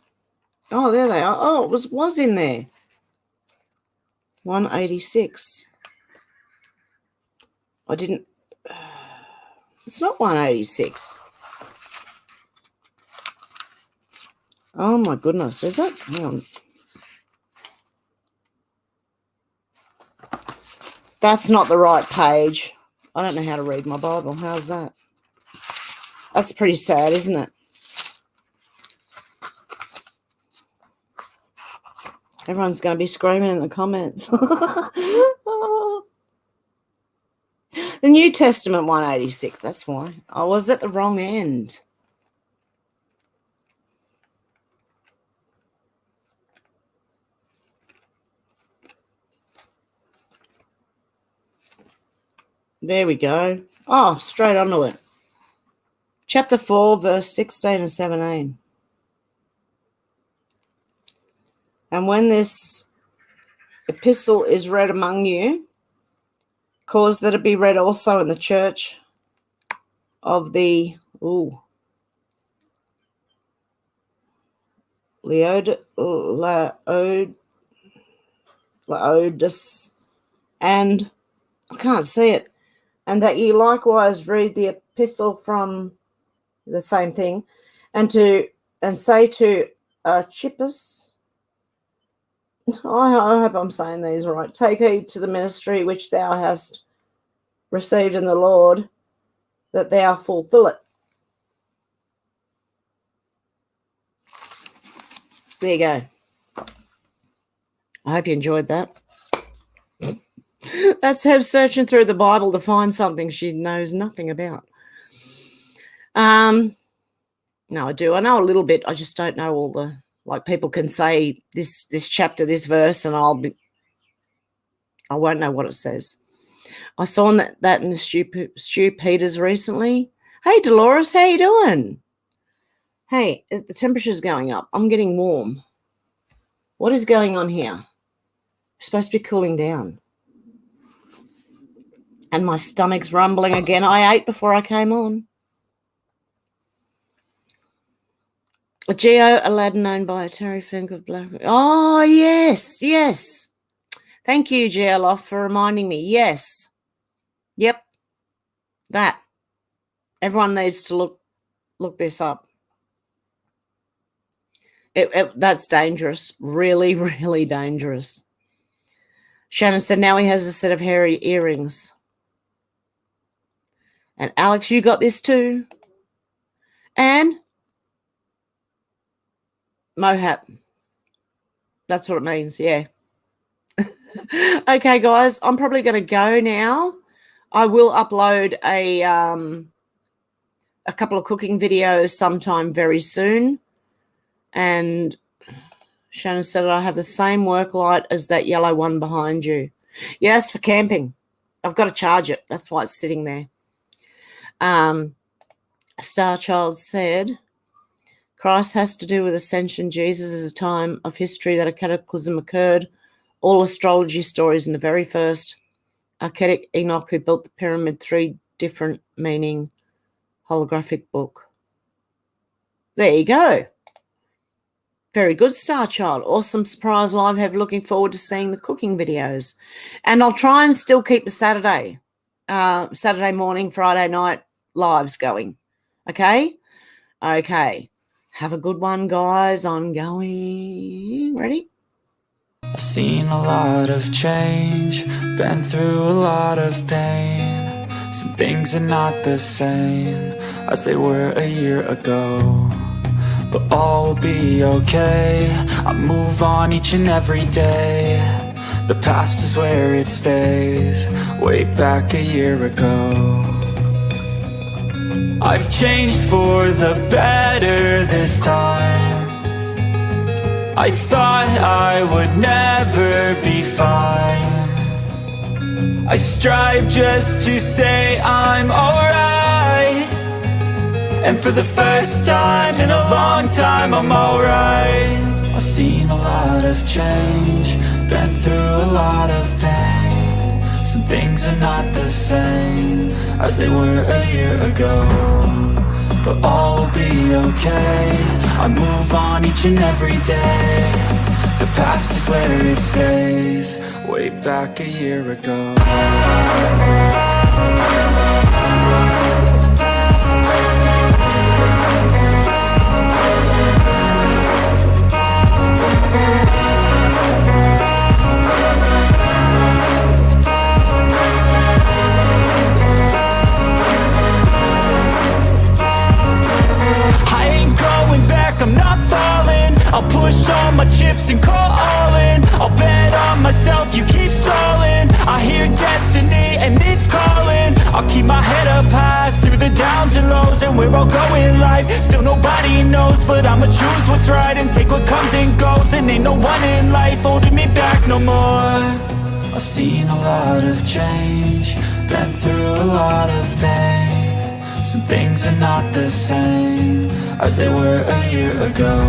Oh, there they are. Oh, it was in there. 186. I didn't. It's not 186. Oh my goodness, is it? Hang on. That's not the right page. I don't know how to read my Bible. How's that? That's pretty sad, isn't it? Everyone's going to be screaming in the comments. Oh. The New Testament 186, that's why. I was at the wrong end. There we go. Oh, straight onto it. Chapter 4, verse 16 and 17. And when this epistle is read among you, cause that it be read also in the church of the Laodice, and I can't see it, and that ye likewise read the epistle from the same thing, and say to Archippus, I hope I'm saying these right, take heed to the ministry which thou hast received in the Lord, that thou fulfill it. There you go. I hope you enjoyed that. That's Hev searching through the Bible to find something she knows nothing about. No, I do. I know a little bit. I just don't know all the, like, people can say this chapter, this verse, and I won't know what it says. I saw that in the Stu Peters recently. Hey, Dolores, how you doing? Hey, the temperature's going up. I'm getting warm. What is going on here? I'm supposed to be cooling down. And my stomach's rumbling again. I ate before I came on. A Geo Aladdin owned by a Terry Fink of BLACKHEATH. Oh, yes. Thank you, Geoloff, for reminding me. Yes. Yep. That. Everyone needs to look this up. That's dangerous. Really, really dangerous. Shannon said now he has a set of hairy earrings. And Alex, you got this too. And Mohap. That's what it means, yeah. Okay, guys, I'm probably going to go now. I will upload a couple of cooking videos sometime very soon. And Shannon said I have the same work light as that yellow one behind you. Yes, for camping. I've got to charge it. That's why it's sitting there. Starchild said, Christ has to do with ascension. Jesus is a time of history that a cataclysm occurred. All astrology stories in the very first archaic Enoch who built the pyramid, 3 different meaning holographic book. There you go. Very good, Starchild. Awesome surprise live. Have looking forward to seeing the cooking videos. And I'll try and still keep the Saturday morning, Friday night lives going. Okay? Okay. Have a good one, guys. I'm going. Ready? I've seen a lot of change, been through a lot of pain. Some things are not the same as they were a year ago, but all will be okay. I move on each and every day. The past is where it stays, way back a year ago. I've changed for the better this time. I thought I would never be fine. I strive just to say I'm alright, and for the first time in a long time I'm alright. I've seen a lot of change, been through a lot of pain. Some things are not the same as they were a year ago, but all will be okay. I move on each and every day. The past is where it stays, way back a year ago. I'm not falling. I'll push all my chips and call all in. I'll bet on myself, you keep stalling. I hear destiny and it's calling. I'll keep my head up high through the downs and lows, and where I'll go in life still nobody knows, but I'ma choose what's right and take what comes and goes. And ain't no one in life holding me back no more. I've seen a lot of change, been through a lot of pain. Some things are not the same as they were a year ago,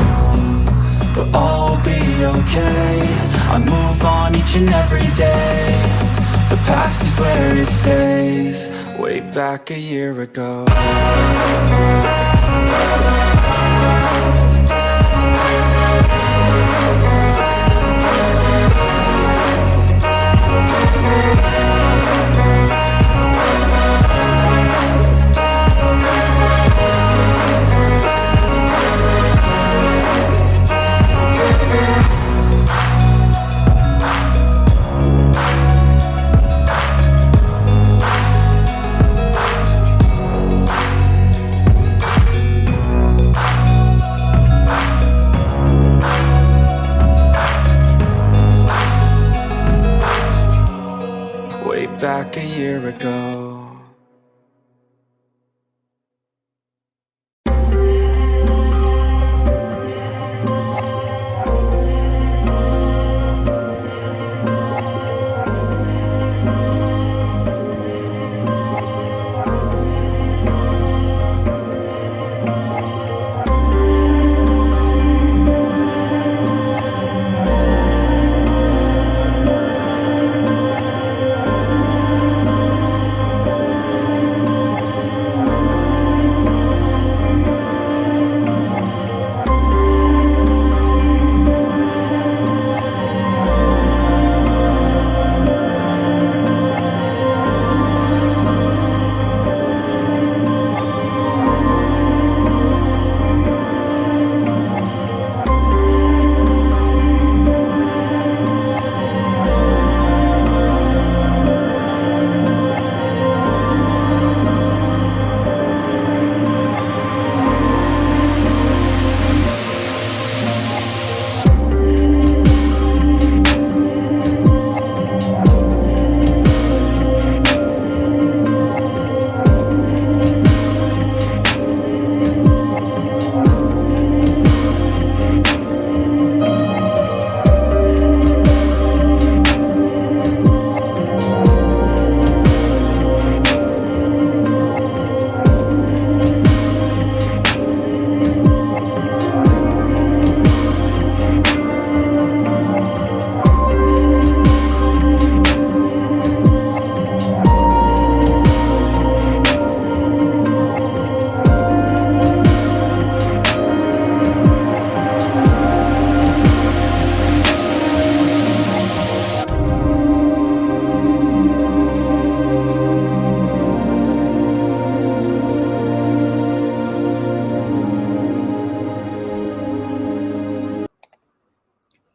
but all will be okay. I move on each and every day. The past is where it stays, way back a year ago.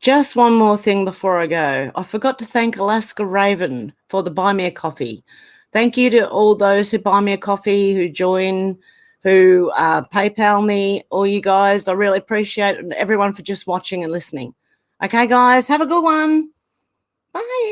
Just one more thing before I go. I forgot to thank Alaska Raven for the Buy Me a Coffee. Thank you to all those who buy me a coffee, who join, who PayPal me, all you guys. I really appreciate it, and everyone for just watching and listening. Okay, guys, have a good one. Bye.